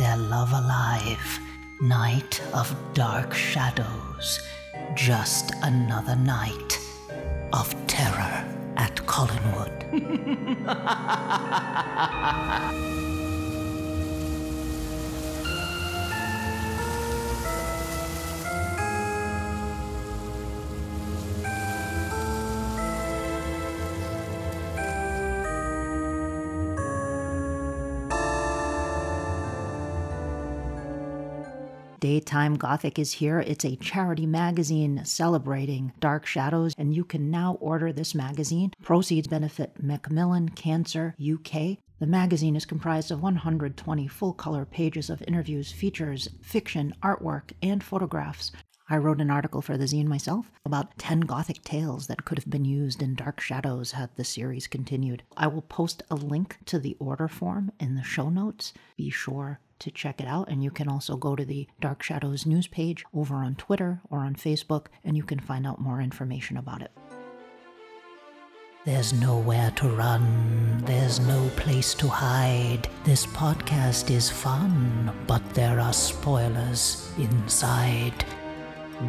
their love alive. Night of dark shadows. Just another night of terror at Collinwood. Daytime Gothic is here. It's a charity magazine celebrating dark shadows, and you can now order this magazine. Proceeds benefit Macmillan Cancer UK. The magazine is comprised of 120 full-color pages of interviews, features, fiction, artwork, and photographs. I wrote an article for the zine myself about 10 Gothic tales that could have been used in Dark Shadows had the series continued. I will post a link to the order form in the show notes. Be sure to check it out, and you can also go to the Dark Shadows news page over on Twitter or on Facebook, and you can find out more information about it. There's nowhere to run, there's no place to hide. This podcast is fun, but there are spoilers inside.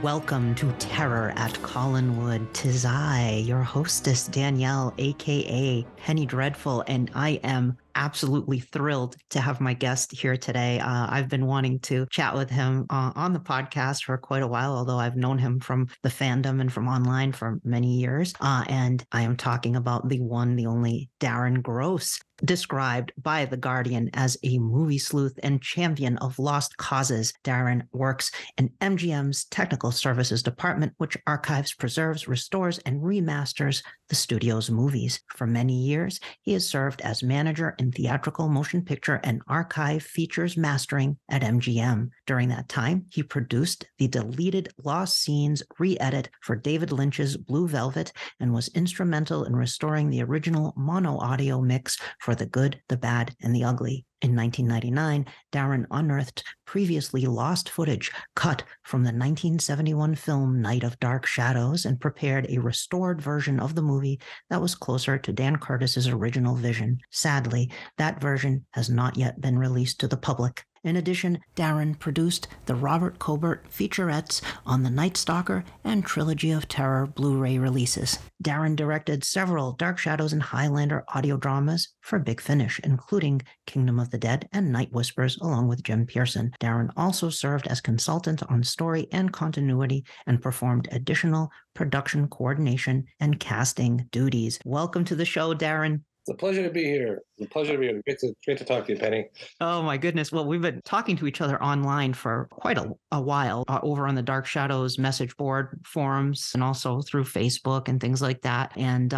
Welcome to Terror at Collinwood. 'Tis I, your hostess, Danielle, aka Penny Dreadful, and I am absolutely thrilled to have my guest here today. I've been wanting to chat with him on the podcast for quite a while, although I've known him from the fandom and from online for many years. And I am talking about the one, the only Darren Gross, described by The Guardian as a movie sleuth and champion of lost causes. Darren works in MGM's Technical Services Department, which archives, preserves, restores, and remasters the studio's movies. For many years, he has served as manager in theatrical motion picture and archive features mastering at MGM. During that time, he produced the deleted Lost Scenes re-edit for David Lynch's Blue Velvet and was instrumental in restoring the original mono audio mix for The Good, the Bad, and the Ugly. In 1999, Darren unearthed previously lost footage cut from the 1971 film Night of Dark Shadows and prepared a restored version of the movie that was closer to Dan Curtis's original vision. Sadly, that version has not yet been released to the public. In addition, Darren produced the Robert Colbert featurettes on the Night Stalker and Trilogy of Terror Blu-ray releases. Darren directed several Dark Shadows and Highlander audio dramas for Big Finish, including Kingdom of the Dead and Night Whispers, along with Jim Pearson. Darren also served as consultant on story and continuity and performed additional production coordination and casting duties. Welcome to the show, Darren. It's a pleasure to be here. It's a pleasure to be here. Great to talk to you, Penny. Oh, my goodness. Well, we've been talking to each other online for quite a while over on the Dark Shadows message board forums and also through Facebook and things like that. And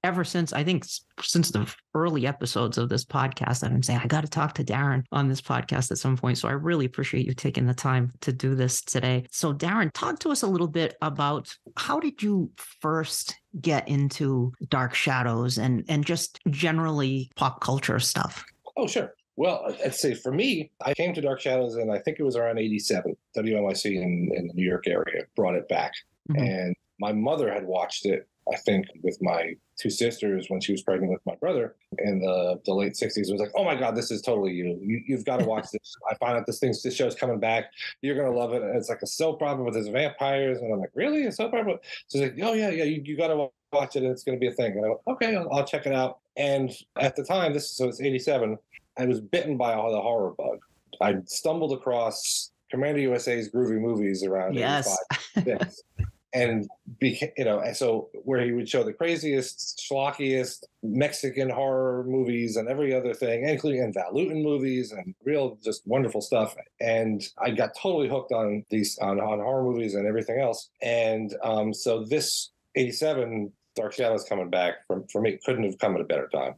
ever since, I think since the early episodes of this podcast, I've been saying, I got to talk to Darren on this podcast at some point. So I really appreciate you taking the time to do this today. So Darren, talk to us a little bit about how did you first get into Dark Shadows and just generally pop culture stuff? Oh, sure. Well, I'd say for me, I came to Dark Shadows and I think it was around 87. WNYC in the New York area brought it back. Mm-hmm. And my mother had watched it, I think, with my two sisters when she was pregnant with my brother in the late 60s. It was like, oh my God, this is totally you. You've got to watch this. I find out this show's coming back. You're going to love it. And it's like a soap opera with his vampires. And I'm like, really? A soap opera? So she's like, oh yeah, you got to watch it. And it's going to be a thing. And I went, okay, I'll check it out. And at the time, so it's 87, I was bitten by the horror bug. I stumbled across Commander USA's Groovy Movies around 85. And so where he would show the craziest, schlockiest Mexican horror movies and every other thing, including Val Lewton movies and real just wonderful stuff. And I got totally hooked on these on horror movies and everything else. And so this 87 Dark Shadows coming back for me couldn't have come at a better time.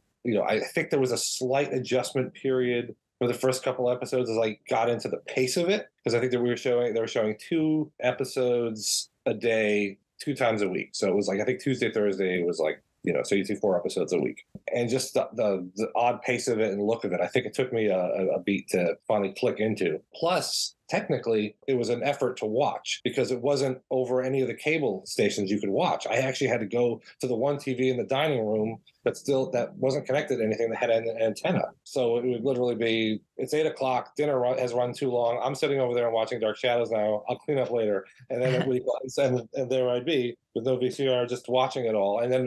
I think there was a slight adjustment period for the first couple episodes as I got into the pace of it, because I think that they were showing 2 episodes a day, 2 times a week. So it was like, I think Tuesday, Thursday, it was like, so you do 4 episodes a week. and just the odd pace of it and look of it. I think it took me a beat to finally click into. Plus, technically, it was an effort to watch because it wasn't over any of the cable stations you could watch. I actually had to go to the one TV in the dining room that wasn't connected to anything that had an antenna. So it would literally be, it's 8:00, dinner has run too long. I'm sitting over there and watching Dark Shadows now. I'll clean up later. And then and there I'd be with no VCR, just watching it all. And then,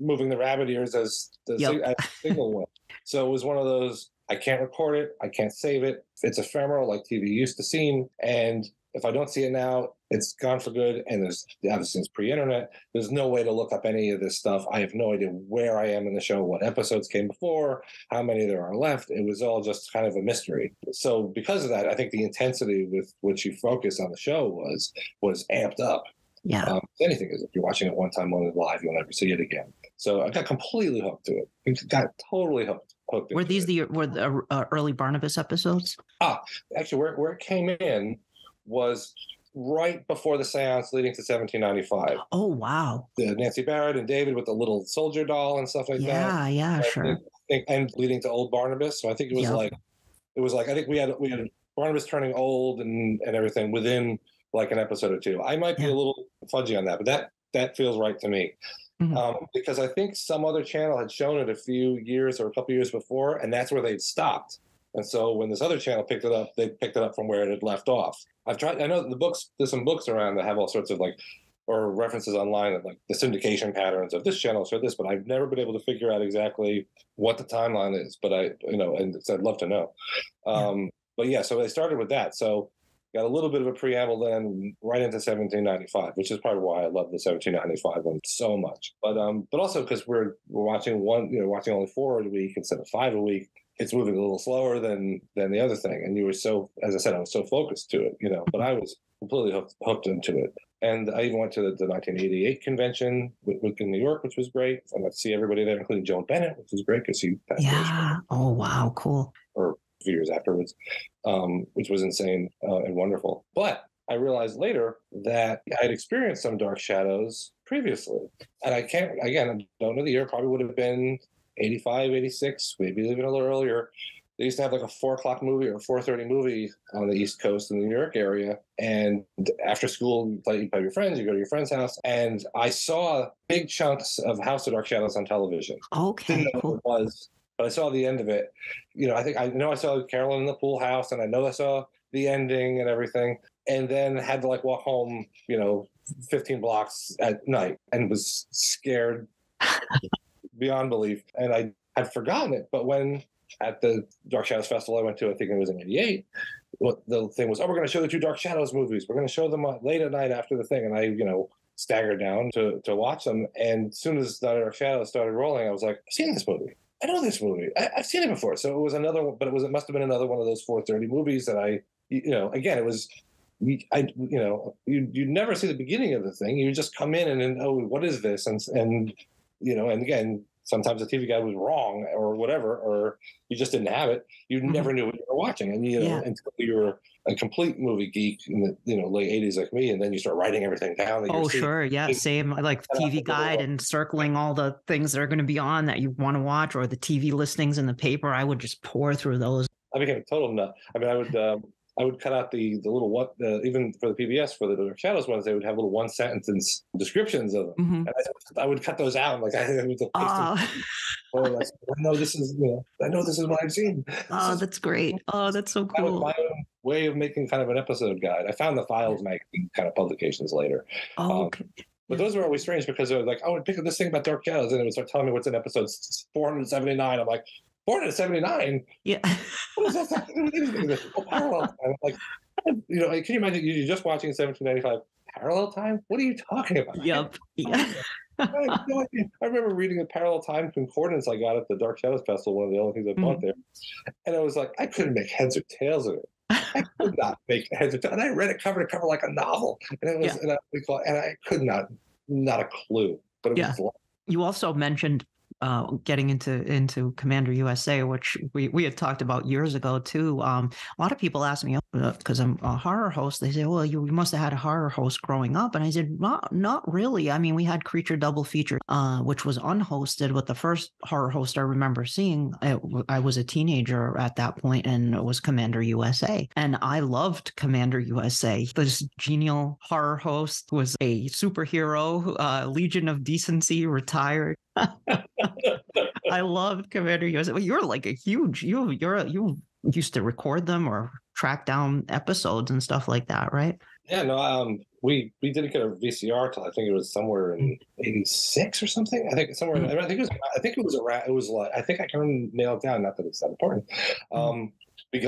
moving the rabbit ears as the signal went. So it was one of those, I can't record it. I can't save it. It's ephemeral like TV used to seem. And if I don't see it now, it's gone for good. And obviously it's pre-internet. There's no way to look up any of this stuff. I have no idea where I am in the show, what episodes came before, how many there are left. It was all just kind of a mystery. So because of that, I think the intensity with which you focus on the show was amped up. Yeah. Anything is, if you're watching it one time on it live, you'll never see it again. So I got completely hooked to it. I got totally hooked. Were these the early Barnabas episodes? Actually, where it came in was right before the seance leading to 1795. Oh, wow. The Nancy Barrett and David with the little soldier doll and stuff like that. Yeah, sure. And leading to old Barnabas. So I think it was I think we had Barnabas turning old and everything within like an episode or two. I might be a little fudgy on that, but that feels right to me. Mm-hmm. Because I think some other channel had shown it a few years or a couple years before, and that's where they'd stopped. And so when this other channel picked it up, they picked it up from where it had left off. I know there's some books around that have all sorts of or references online of the syndication patterns of this channel or this, but I've never been able to figure out exactly what the timeline is. But I'd love to know. But yeah, so they started with that. So got a little bit of a preamble then right into 1795, which is probably why I love the 1795 one so much. But also because we're watching watching only 4 a week instead of 5 a week. It's moving a little slower than the other thing. And you were so, as I said, I was so focused to it, but I was completely hooked into it. And I even went to the 1988 convention in New York, which was great. I got to see everybody there, including Joan Bennett, which was great because he passed away. Yeah. Oh, wow. Cool. Or a few years afterwards, which was insane and wonderful. But I realized later that I had experienced some Dark Shadows previously. And I don't know the year, probably would have been 85, 86, maybe even a little earlier. They used to have a 4:00 movie or 4:30 movie on the East Coast in the New York area. And after school, you play with your friends, you go to your friend's house. And I saw big chunks of House of Dark Shadows on television. Okay. Didn't know cool. what it was, but I saw the end of it. I saw Carolyn in the pool house, and I know I saw the ending and everything. And then had to walk home, 15 blocks at night and was scared beyond belief. And I had forgotten it. But when at the Dark Shadows Festival I went to, I think it was in 88, the thing was, we're going to show the 2 Dark Shadows movies. We're going to show them late at night after the thing. And I, staggered down to watch them. And as soon as Dark Shadows started rolling, I was like, I've seen this movie. I know this movie. I've seen it before. So it was another one, but it must have been another one of those 4:30 movies that again, it was, you'd never see the beginning of the thing. You just come in and then, oh, what is this? And again, sometimes the TV guy was wrong or whatever, or you just didn't have it. You never knew what you were watching. And, until you were a complete movie geek in the, late 80s like me, and then you start writing everything down. Oh, sure. Yeah, same. I like the TV guide and circling all the things that are going to be on that you want to watch, or the TV listings in the paper. I would just pour through those. I became a total nut. I mean, I would cut out the little even for the PBS, for the Dark Shadows ones, they would have little 1-sentence descriptions of them. Mm-hmm. And I would cut those out. I know this is what I've seen. Oh, that's great. That's so cool. That was my own way of making kind of an episode guide. I found the Files magazine kind of publications later. Oh, okay. But those were always strange because they were like, pick up this thing about Dark Shadows, and it would start telling me what's in episode 479. I'm like, 479? Yeah. What is that? Parallel time. Can you imagine you're just watching 1795 parallel time? What are you talking about? Yep. Yeah. I remember reading a parallel time concordance I got at the Dark Shadows Festival, one of the only things I bought there. And I was like, I couldn't make heads or tails of it. I could not make heads or tails. And I read it cover to cover like a novel. And it was, and I could not a clue. But it was. You also mentioned getting into Commander USA, which we had talked about years ago too. A lot of people ask me, because I'm a horror host, they say, well, you must have had a horror host growing up. And I said, not really. I mean, we had Creature Double Feature, which was unhosted, but the first horror host I remember seeing, I was a teenager at that point, and it was Commander USA. And I loved Commander USA. This genial horror host was a superhero, Legion of Decency, retired. I loved Commander USA. Well, you're like a huge, you used to record them or track down episodes and stuff like that, right? Yeah, no, we didn't get a VCR till I think it was somewhere in '86 or something. I think somewhere. I think it was around. It was like, I think I can nail it down. Not that it's that important. We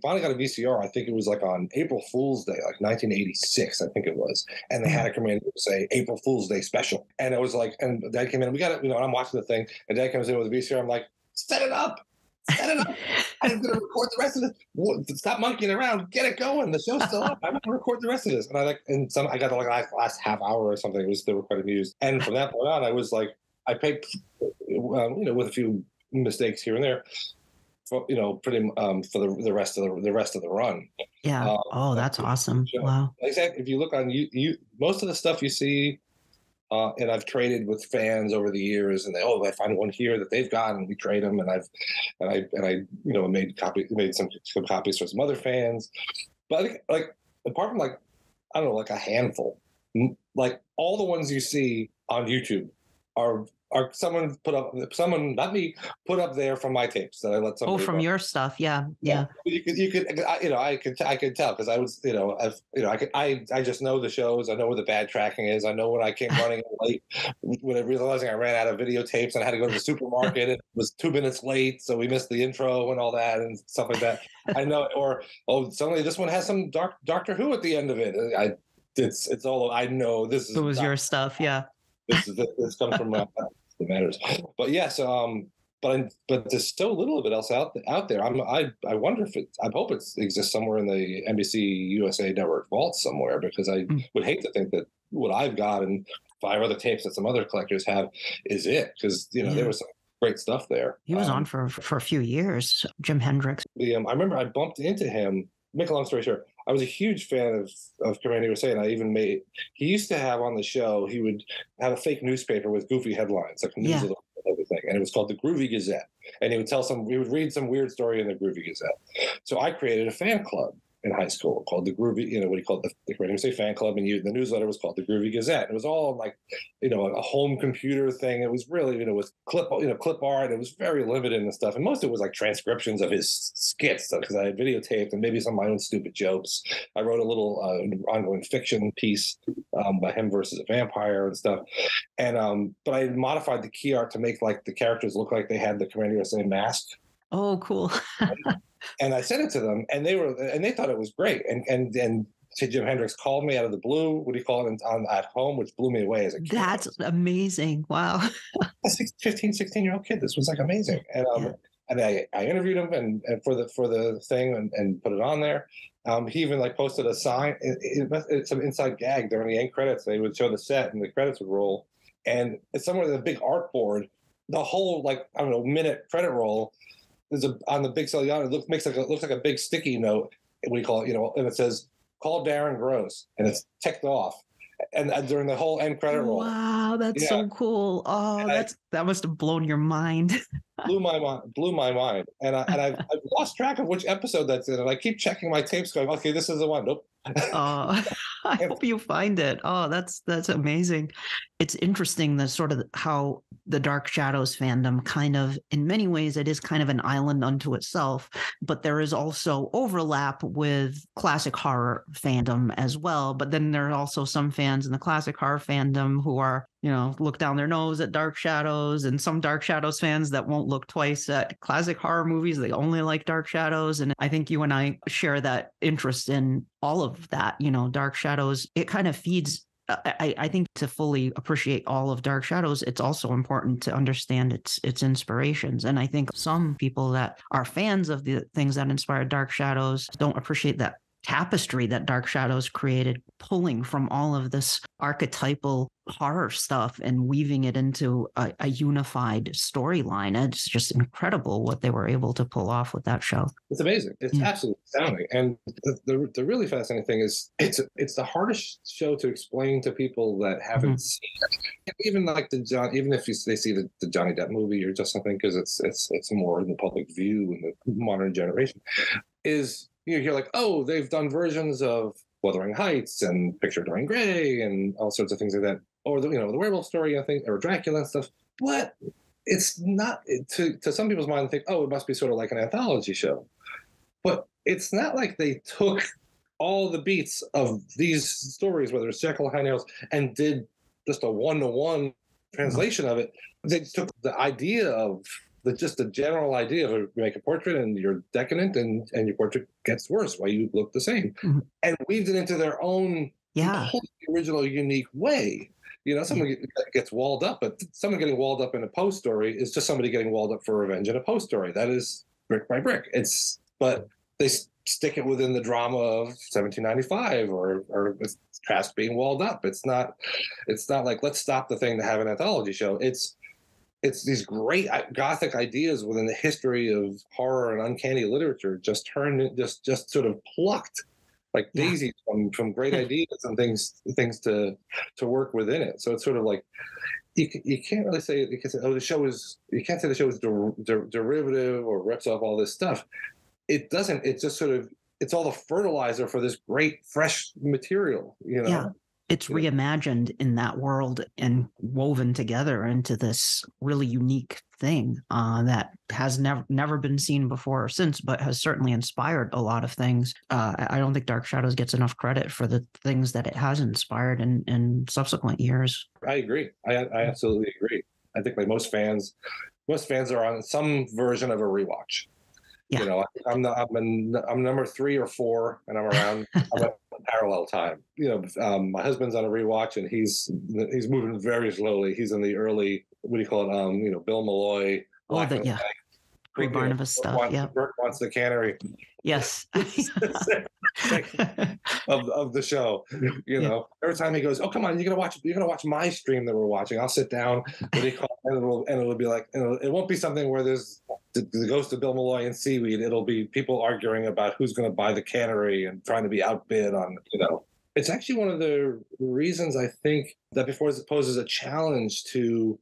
finally got a VCR. I think it was like on April Fool's Day, like 1986, I think it was. And they had a Commander USA April Fool's Day special. And it was like, and Dad came in, we got it, and I'm watching the thing, and Dad comes in with a VCR. I'm like, set it up. I'm going to record the rest of this. Stop monkeying around. Get it going. The show's still up. I'm going to record the rest of this. And I got the last half hour or something. It was still recording news. And from that point on, I was like, I picked, with a few mistakes here and there, pretty for the rest of the run. Yeah. That's awesome. Wow. Exactly. If you look on you, most of the stuff you see, and I've traded with fans over the years, and I find one here that they've got, and we trade them, and I made some copies for some other fans, but I think, like, apart from, like, I don't know, like a handful, like all the ones you see on YouTube are someone not me, put up there from my tapes that I let somebody. From your stuff, yeah. You could, I could tell, because I was, I just know the shows. I know where the bad tracking is. I know when I came running late, when I realizing I ran out of videotapes and I had to go to the supermarket. And it was 2 minutes late, so we missed the intro and all that and stuff like that. I know, or suddenly this one has some Doctor Who at the end of it. It's all, I know this is. It was your stuff, yeah. This comes from that matters, but yes, but there's so little of it else out there. I wonder if I hope it exists somewhere in the NBC USA network vault somewhere, because I would hate to think that what I've got and 5 other tapes that some other collectors have is it, because there was some great stuff there. He was on for a few years, Jim Hendricks. I remember I bumped into him. Make a long story short, I was a huge fan of Commander USA, and I even he used to have on the show, he would have a fake newspaper with goofy headlines, like news of everything, and it was called the Groovy Gazette. And he would read some weird story in the Groovy Gazette. So I created a fan club in high school called the Groovy, what he called the Commander USA fan club, and the newsletter was called the Groovy Gazette. It was all like, a home computer thing. It was really, with clip art. It was very limited and stuff. And most of it was like transcriptions of his skits, because I had videotaped, and maybe some of my own stupid jokes. I wrote a little ongoing fiction piece by him versus a vampire and stuff. And but I modified the key art to make like the characters look like they had the Commander USA mask. Oh, cool. And I sent it to them, and they thought it was great. And Jim Hendricks called me out of the blue. What do you call it at home, which blew me away as a kid. That's amazing! Wow. A 15, 16-year-old kid. This was like amazing. And and I interviewed him and for the thing and put it on there. He even like posted a sign. It's some inside gag during the end credits. They would show the set and the credits would roll, and it's somewhere in the big art board. The whole minute credit roll. There's on the big cellular. It looks like a big sticky note. What do you call it? And it says, "Call Darren Gross," and it's ticked off. And during the whole end credit roll. Wow, that's so cool. Oh, that must have blown your mind. blew my mind. And I've lost track of which episode that's in, and I keep checking my tapes, going, "Okay, this is the one." Nope. I hope you find it. Oh, that's amazing. It's interesting the sort of how the Dark Shadows fandom kind of, in many ways, it is kind of an island unto itself, but there is also overlap with classic horror fandom as well. But then there are also some fans in the classic horror fandom who are, look down their nose at Dark Shadows, and some Dark Shadows fans that won't look twice at classic horror movies. They only like Dark Shadows. And I think you and I share that interest in all of that. Dark Shadows, it kind of feeds. I think to fully appreciate all of Dark Shadows, it's also important to understand its inspirations. And I think some people that are fans of the things that inspired Dark Shadows don't appreciate that tapestry that Dark Shadows created, pulling from all of this archetypal horror stuff and weaving it into a unified storyline. It's just incredible what they were able to pull off with that show. It's amazing. It's absolutely astounding. And the really fascinating thing is it's the hardest show to explain to people that haven't seen it. Even like even if they see the Johnny Depp movie or just something, because it's more in the public view in the modern generation, is you hear like, oh, they've done versions of Wuthering Heights and Picture of Dorian Gray and all sorts of things like that, or the werewolf story, I think, or Dracula and stuff. But it's not, to some people's mind, think, oh, it must be sort of like an anthology show. But it's not like they took all the beats of these stories, whether it's Jekyll and Hyde Nails, and did just a one-to-one translation of it. They took the idea of just the general idea of you make a portrait and you're decadent and your portrait gets worse while you look the same, and weaved it into their own completely original, unique way. Someone gets walled up, but someone getting walled up in a Poe story is just somebody getting walled up for revenge in a Poe story. That is brick by brick. But they stick it within the drama of 1795 or Trask being walled up. It's not like, let's stop the thing to have an anthology show. It's these great gothic ideas within the history of horror and uncanny literature just sort of plucked like daisies from great ideas and things to work within it. So it's sort of like you can't really say, you can't say the show is derivative or rips off all this stuff. It doesn't. It's just sort of, it's all the fertilizer for this great fresh material. Yeah. It's reimagined in that world and woven together into this really unique thing that has never been seen before or since, but has certainly inspired a lot of things. I don't think Dark Shadows gets enough credit for the things that it has inspired in subsequent years. I agree. I absolutely agree. I think like most fans are on some version of a rewatch. Yeah. I'm number 3 or 4, and I'm around. I'm at parallel time. My husband's on a rewatch, and he's moving very slowly. He's in the early, what do you call it? Bill Malloy. Pre-Barnabas stuff. Bert wants the cannery. Yes. of the show. Every time he goes, oh, come on, you're gonna watch my stream that we're watching. I'll sit down, and it'll be like, it won't be something where there's the ghost of Bill Malloy and seaweed. It'll be people arguing about who's going to buy the cannery and trying to be outbid on. It's actually one of the reasons I think that before it poses a challenge to,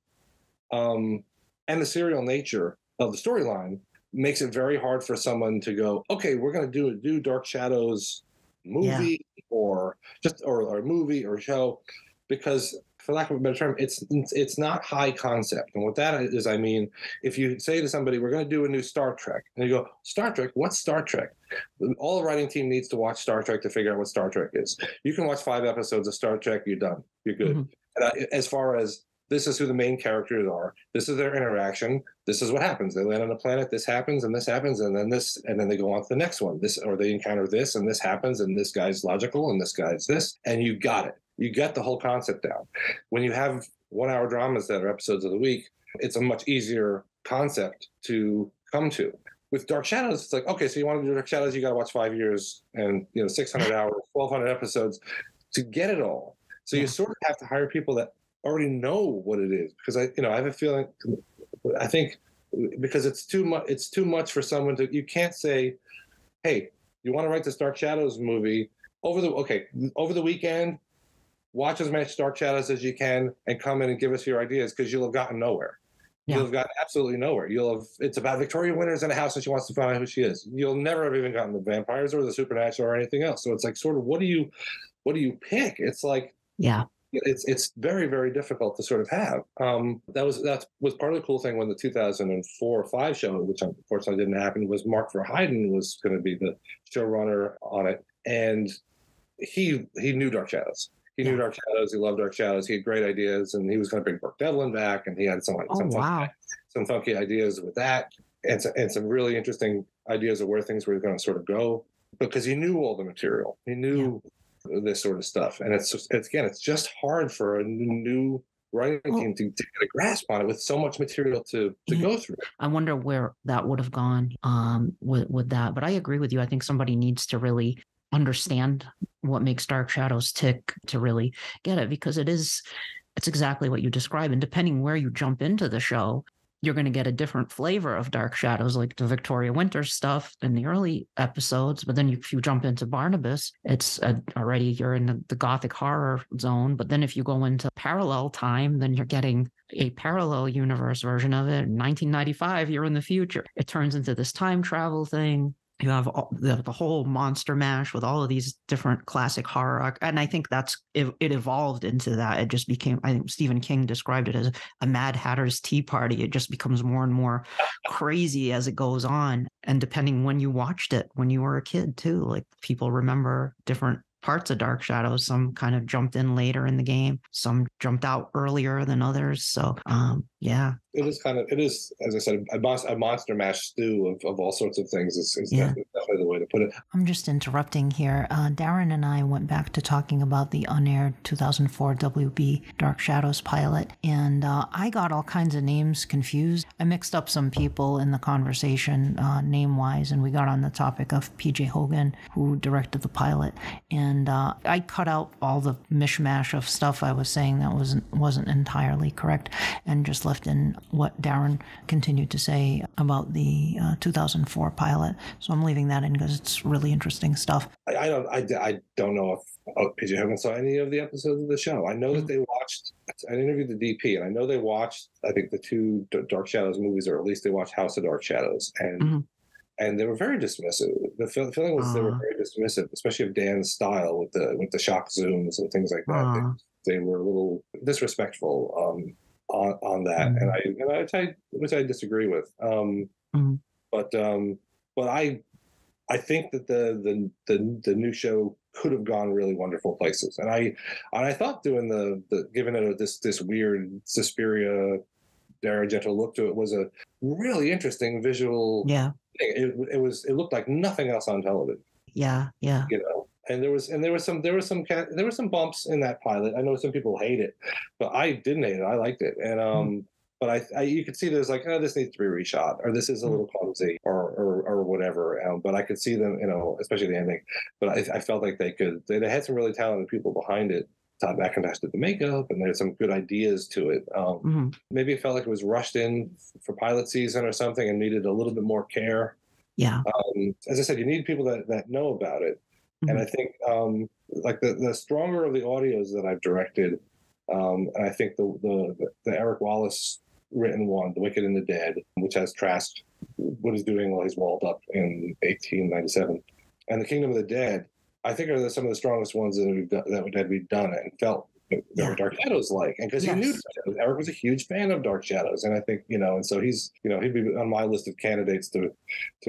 and the serial nature of the storyline makes it very hard for someone to go, okay, we're going to do Dark Shadows movie or a movie or show, because for lack of a better term, it's not high concept. And what that is, I mean, if you say to somebody, we're going to do a new Star Trek, and you go, Star Trek? What's Star Trek? All the writing team needs to watch Star Trek to figure out what Star Trek is. You can watch 5 episodes of Star Trek, you're done. You're good. And as far as this is who the main characters are, this is their interaction, this is what happens. They land on a planet, this happens, and then they go on to the next one. Or they encounter this, and this happens, and this guy's logical, and this guy's this, and you got it. You get the whole concept down. When you have 1-hour dramas that are episodes of the week, it's a much easier concept to come to. With Dark Shadows, it's like, okay, so you want to do Dark Shadows, you got to watch 5 years and 600 hours, 1,200 episodes to get it all. So you sort of have to hire people that already know what it is, because I have a feeling, I think, because it's too much for someone to. You can't say, hey, you want to write this Dark Shadows movie over the weekend. Watch as much Dark Shadows as you can and come in and give us your ideas, because you'll have gotten nowhere. Yeah. You'll have gotten absolutely nowhere. It's about Victoria Winters in a house and she wants to find out who she is. You'll never have even gotten the vampires or the supernatural or anything else. So it's like, sort of, what do you pick? It's like, it's very, very difficult to sort of have. That was part of the cool thing when the 2004 or 5 show, which unfortunately didn't happen, was Mark Verheiden was going to be the showrunner on it. And he knew Dark Shadows. He knew Dark Shadows. He loved Dark Shadows. He had great ideas, and he was going to bring Burke Devlin back, and he had some funky ideas with that, and some really interesting ideas of where things were going to sort of go, because he knew all the material. He knew this sort of stuff, and it's just hard for a new writing team to get a grasp on it with so much material to go through. I wonder where that would have gone with that, but I agree with you. I think somebody needs to really understand what makes Dark Shadows tick to really get it, because it's exactly what you describe. And depending where you jump into the show, you're going to get a different flavor of Dark Shadows, like the Victoria Winters stuff in the early episodes. But then if you jump into Barnabas, it's already you're in the gothic horror zone. But then if you go into parallel time, then you're getting a parallel universe version of it. In 1995, you're in the future. It turns into this time travel thing. You have the whole monster mash with all of these different classic horror. And I think it evolved into that. It just became, I think Stephen King described it as a Mad Hatter's Tea Party. It just becomes more and more crazy as it goes on. And depending when you watched it, when you were a kid too, like people remember different parts of Dark Shadows. Some kind of jumped in later in the game. Some jumped out earlier than others. So, yeah. It is, as I said, a monster mash stew of all sorts of things is definitely the way to put it. I'm just interrupting here. Darren and I went back to talking about the unaired 2004 WB Dark Shadows pilot, and I got all kinds of names confused. I mixed up some people in the conversation name-wise, and we got on the topic of P.J. Hogan, who directed the pilot, and I cut out all the mishmash of stuff I was saying that wasn't entirely correct, and just left in what Darren continued to say about the 2004 pilot. So I'm leaving that in because it's really interesting stuff. I don't know if PJ Hogan saw any of the episodes of the show. I know that they watched. I interviewed the DP, and I know they watched, I think, the two Dark Shadows movies, or at least they watched House of Dark Shadows, and they were very dismissive. The feeling was they were very dismissive, especially of Dan's style with the shock zooms and things like that. They were a little disrespectful on that, and which I disagree with. But I think that the new show could have gone really wonderful places, and I thought doing the giving it this weird Suspiria, Dario Argento look to it was a really interesting visual thing. It looked like nothing else on television. Yeah. You know. And there was some bumps in that pilot. I know some people hate it, but I didn't hate it. I liked it, and but I you could see there's like, oh, this needs to be reshot, or this is a little clumsy, or whatever. But I could see them, especially the ending. But I felt like they had some really talented people behind it. Todd McIntosh did the makeup, and there's some good ideas to it. Maybe it felt like it was rushed in for pilot season or something, and needed a little bit more care. Yeah. As I said, you need people that know about it. And I think like the stronger of the audios that I've directed, and I think the Eric Wallace written one, The Wicked and the Dead, which has Trask, what he's doing while he's walled up in 1897, and The Kingdom of the Dead, I think are some of the strongest ones that we've done and felt Dark Shadows like, and because he knew Eric was a huge fan of Dark Shadows, and I think and so he's he'd be on my list of candidates to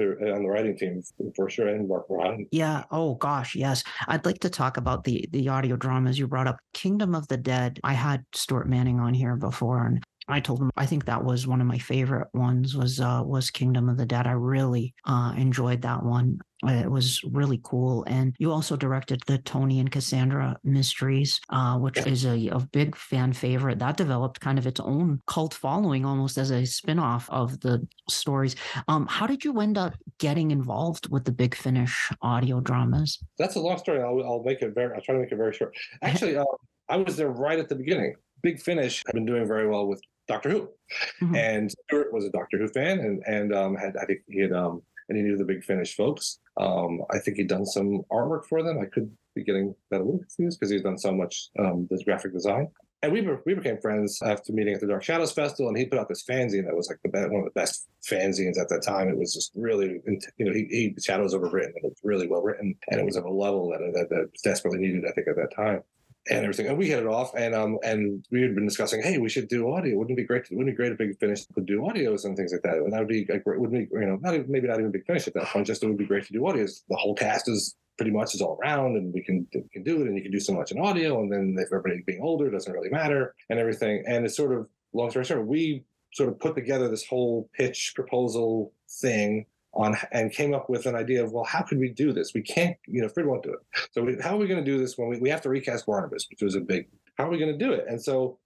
on the writing team for sure, and Mark Ryan. Yeah. Oh gosh, yes. I'd like to talk about the audio dramas you brought up. Kingdom of the Dead. I had Stuart Manning on here before, and I told him I think that was one of my favorite ones. Was Kingdom of the Dead. I really enjoyed that one. It was really cool. And you also directed the Tony and Cassandra Mysteries, which is a big fan favorite. That developed kind of its own cult following almost as a spinoff of the stories. How did you end up getting involved with the Big Finish audio dramas? That's a long story. I'll try to make it very short. Actually, I was there right at the beginning. Big Finish had been doing very well with Doctor Who, and Stuart was a Doctor Who fan, and he knew the Big Finish folks. I think he'd done some artwork for them. I could be getting that a little confused because he's done so much this graphic design. And we became friends after meeting at the Dark Shadows Festival, and he put out this fanzine that was like one of the best fanzines at that time. It was just really, he Shadows overwritten, and it was really well written, and it was of a level that desperately needed, I think, at that time. And everything, and we hit it off, and we had been discussing, hey, we should do audio. Wouldn't it be great if Big Finish could do audios and things like that? And that would be great. Wouldn't be, maybe not even Big Finish at that point. Just it would be great to do audios. The whole cast is pretty much all around, and we can do it, and you can do so much in audio. And then if everybody being older, it doesn't really matter, and everything. And it's sort of long story short, we sort of put together this whole pitch proposal thing and came up with an idea of, well, how could we do this? We can't, Fred won't do it. So how are we going to do this when we have to recast Barnabas, which was a big, how are we going to do it? And so,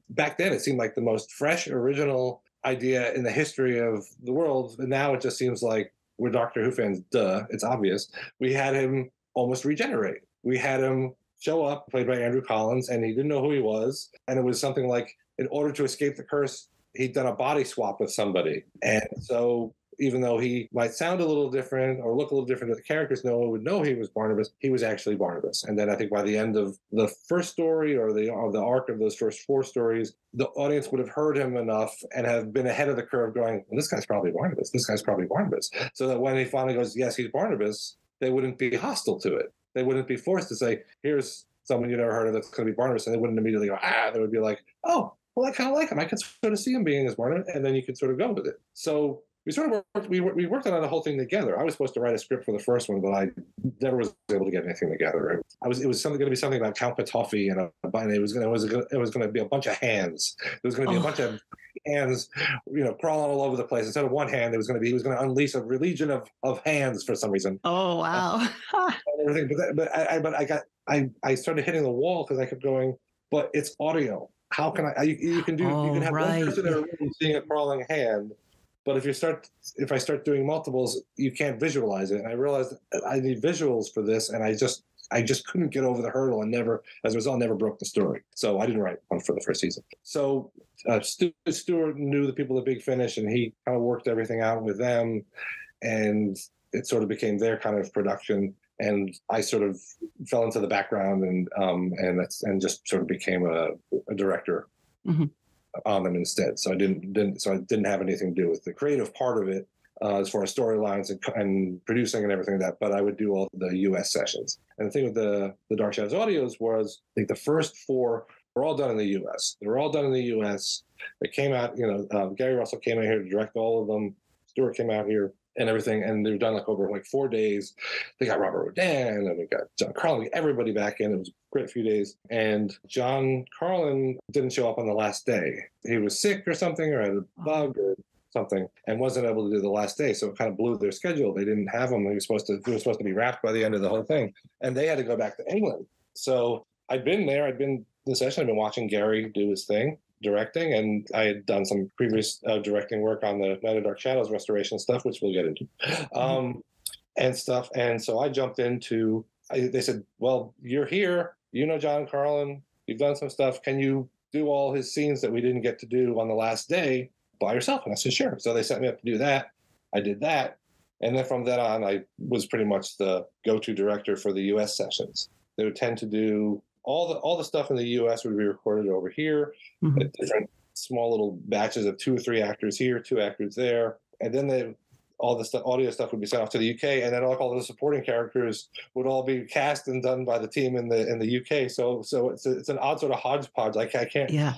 back then it seemed like the most fresh, original idea in the history of the world. And now it just seems like we're Doctor Who fans. Duh, it's obvious. We had him almost regenerate. We had him show up, played by Andrew Collins, and he didn't know who he was. And it was something like, in order to escape the curse, he'd done a body swap with somebody. And so even though he might sound a little different or look a little different to the characters, no one would know he was Barnabas. He was actually Barnabas. And then I think by the end of the first story or the arc of those first 4 stories, the audience would have heard him enough and have been ahead of the curve going, well, this guy's probably Barnabas. This guy's probably Barnabas. So that when he finally goes, yes, he's Barnabas, they wouldn't be hostile to it. They wouldn't be forced to say, here's someone you never heard of that's going to be Barnabas. And they wouldn't immediately go, They would be like, oh, well, I kind of like him. I could sort of see him being as Barnabas. And then you could sort of go with it. So we sort of worked on the whole thing together. I was supposed to write a script for the first one, but I never was able to get anything together. It was going to be something about Count Patoffi, and it was going to be a bunch of hands. There was going to be a bunch of hands, crawling all over the place. Instead of one hand, he was going to unleash a legion of hands for some reason. Oh wow! And everything, I started hitting the wall because I kept going. But it's audio. How can I? You can have one person in a room seeing a crawling hand. But if I start doing multiples, you can't visualize it. And I realized I need visuals for this, and I just couldn't get over the hurdle, and as a result, never broke the story. So I didn't write one for the first season. So Stuart knew the people at Big Finish, and he kind of worked everything out with them, and it sort of became their kind of production. And I sort of fell into the background and just sort of became a director. Mm-hmm. On them instead. So I didn't have anything to do with the creative part of it as far as storylines and producing and everything like that, but I would do all the US sessions. And the thing with the Dark Shadows audios was, I think the first 4 were all done in the US. They were all done in the US. They came out, Gary Russell came out here to direct all of them. Stuart came out here and everything, and they were done over 4 days. They got Robert Rodin, and we got John Carlin, everybody back in. It was a great few days. And John Carlin didn't show up on the last day. He was sick or something, or had a bug or something, and wasn't able to do the last day. So it kind of blew their schedule. They didn't have him. He was supposed to be wrapped by the end of the whole thing. And they had to go back to England. So I'd been there. I'd been in the session. I'd been watching Gary do his thing, directing, and I had done some previous directing work on the Night of Dark Shadows restoration stuff, which we'll get into, and stuff. And so I jumped into. They said, "Well, you're here. You know John Carlin. You've done some stuff. Can you do all his scenes that we didn't get to do on the last day by yourself?" And I said, "Sure." So they set me up to do that. I did that, and then from then on, I was pretty much the go-to director for the U.S. sessions. They would tend to do. All the stuff in the U.S. would be recorded over here, at different small little batches of 2 or 3 actors here, 2 actors there, and then all the audio stuff would be sent off to the UK, and then all the supporting characters would all be cast and done by the team in the UK. So it's an odd sort of hodgepodge. I can't. Yeah.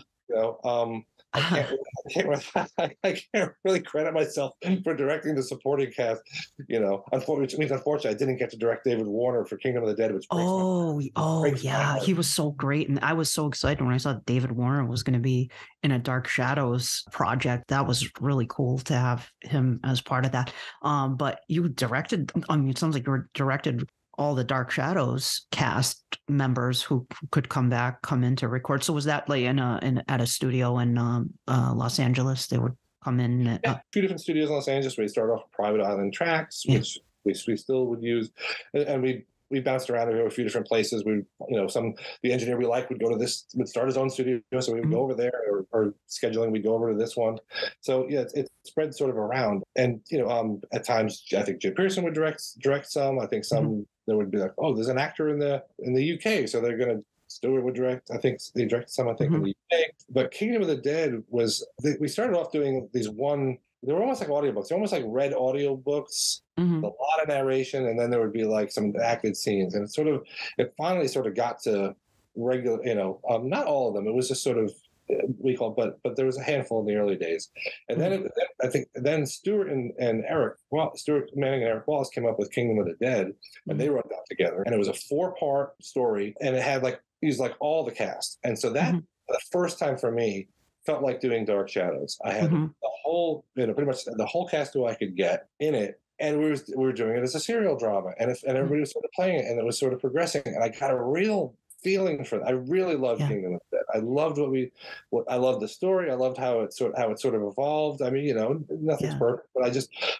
I can't really credit myself for directing the supporting cast, which means unfortunately I didn't get to direct David Warner for Kingdom of the Dead, which breaks my he was so great, and I was so excited when I saw David Warner was going to be in a Dark Shadows project. That was really cool to have him as part of that. But you directed. It sounds like you directed all the Dark Shadows cast members who could come in to record. So was that like at a studio in Los Angeles? They would come in. A few different studios in Los Angeles. We started off with Private Island Tracks, which we still would use, and we bounced around a few different places. The engineer we liked would start his own studio, so we would go over there, or scheduling, we'd go over to this one. So yeah, it spread sort of around, and at times I think Jim Pearson would direct some. I think some there would be like, oh, there's an actor in the UK, so they're gonna. Stuart would direct. I think they directed some. I think in the UK. But Kingdom of the Dead we started off doing these they were almost like audiobooks. They're almost like read audiobooks, a lot of narration, and then there would be like some acted scenes. And it finally sort of got to regular, not all of them. It was just sort of but there was a handful in the early days. And then Stuart and Stuart Manning and Eric Wallace came up with Kingdom of the Dead, and they wrote that together. And it was a 4-part story, and it had used all the cast. And so that the first time for me felt like doing Dark Shadows. I had the whole, pretty much the whole cast who I could get in it. And we were doing it as a serial drama, and everybody was sort of playing it, and it was sort of progressing. And I got a real feeling for that. I really loved Kingdom of the Dead. I loved I loved the story. I loved how it sort of evolved. I mean, nothing's perfect,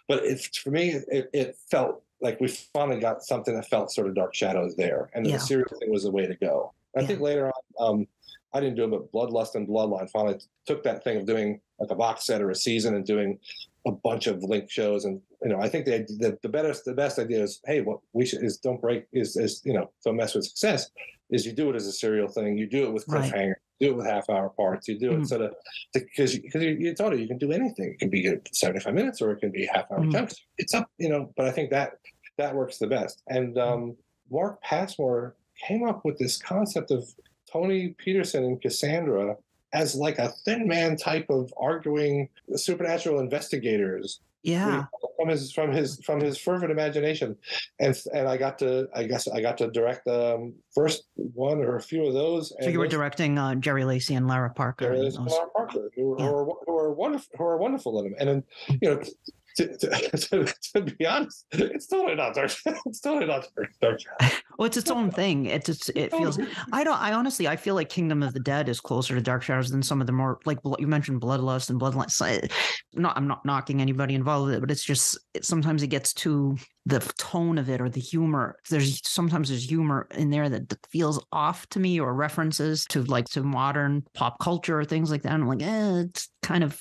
but for me, it felt like we finally got something that felt sort of Dark Shadows there, and the serial thing was the way to go. I think later on, I didn't do it, but Bloodlust and Bloodline finally took that thing of doing like a box set or a season and doing a bunch of link shows. And I think the best idea is, hey, what we should is don't mess with success. Is you do it as a serial thing. You do it with cliffhanger. Do it with half-hour parts. You do it sort of because you told her you can do anything. It can be 75 minutes or it can be half-hour chunks. It's up, But I think that works the best. And Mark Passmore came up with this concept of Tony Peterson and Cassandra as like a Thin Man type of arguing supernatural investigators. Yeah, from his fervent imagination, and I got to direct the first one or a few of those. So you were directing Jerry Lacey and Lara Parker. Who are wonderful in them, and then to be honest, it's totally not Dark. It's totally not Dark. Well, it's its own thing. It feels. I honestly feel like Kingdom of the Dead is closer to Dark Shadows than some of the more, like you mentioned, Bloodlust and Bloodline. I'm not knocking anybody involved with it, but it's just sometimes it gets to the tone of it or the humor. Sometimes there's humor in there that feels off to me, or references to modern pop culture or things like that. And I'm like, it's kind of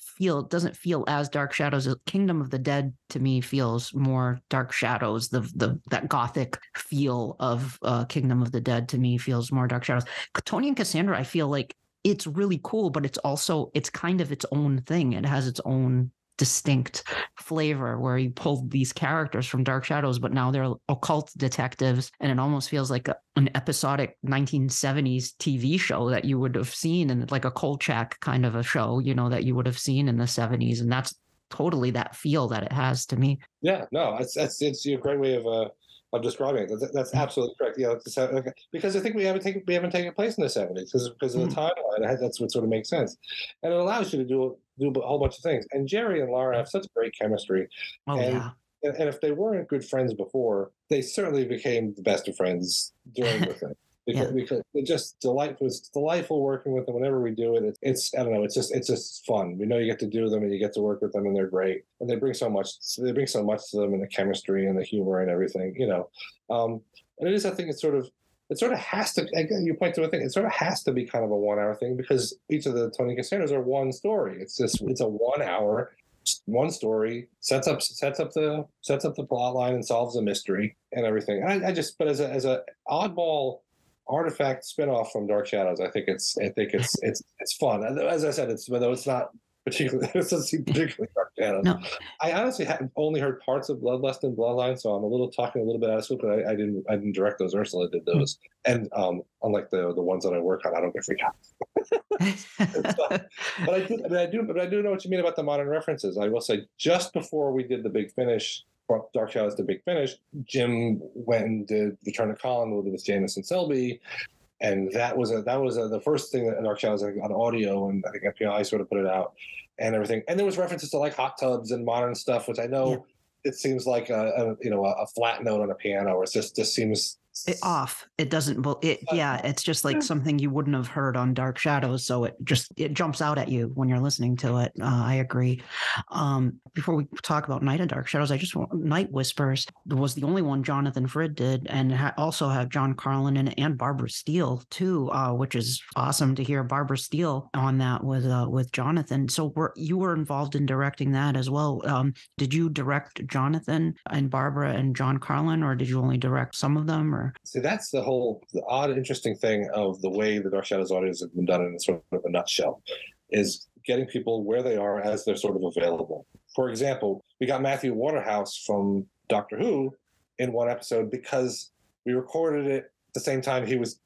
doesn't feel as Dark Shadows. Kingdom of the Dead to me feels more Dark Shadows. That gothic feel of Kingdom of the Dead to me feels more Dark Shadows. Tony and Cassandra, I feel like it's really cool, but it's kind of its own thing. It has its own distinct flavor where you pulled these characters from Dark Shadows, but now they're occult detectives, and it almost feels like an episodic 1970s TV show that you would have seen in like a Kolchak kind of a show, that you would have seen in the 70s, and that's totally that feel that it has to me. Yeah, no, it's a great way of describing it. That's absolutely correct. Because I think we haven't taken place in the 70s because of the timeline. That's what sort of makes sense, and it allows you to do a whole bunch of things. And Jerry and Lara have such great chemistry. And if they weren't good friends before, they certainly became the best of friends during the thing. Because it just it's delightful working with them whenever we do it. It's I don't know, it's just fun. We know you get to do them and you get to work with them, and they're great. And they bring so much to them, in the chemistry and the humor and everything, And it is, I think it sort of has to, again, you point to a thing, it sort of has to be kind of a 1 hour thing, because each of the Tony Cassandras are one story. It's a 1 hour, one story, sets up the plot line and solves a mystery and everything. And but as a oddball artifact spinoff from Dark Shadows, I think it's fun. As I said, though it's not particularly Dark Shadows. No. I honestly have only heard parts of Bloodlust and Bloodline, so I'm talking a little bit out of school, but I didn't direct those. Ursula did those, and unlike the ones that I work on, I don't get free copies. But I do know what you mean about the modern references. I will say, just before we did the big finish, Dark Shadows to Big Finish, Jim went and did Return to Collinwood with Jameson Selby, and that was the first thing that Dark Shadows on audio, and I think FPI sort of put it out and everything. And there was references to like hot tubs and modern stuff, which I know it seems like a flat note on a piano, or it just seems off. It doesn't. It's just like something you wouldn't have heard on Dark Shadows, so it jumps out at you when you're listening to it. I agree. Before we talk about Night and Dark Shadows, Night Whispers was the only one Jonathan Frid did, and also had John Carlin in it, and Barbara Steele too, which is awesome to hear Barbara Steele on that with Jonathan. So you were involved in directing that as well. Did you direct Jonathan and Barbara and John Carlin, or did you only direct some of them? Or see, that's the odd, interesting thing of the way the Dark Shadows audios have been done in sort of a nutshell, is getting people where they are as they're sort of available. For example, we got Matthew Waterhouse from Doctor Who in one episode because we recorded it the same time he was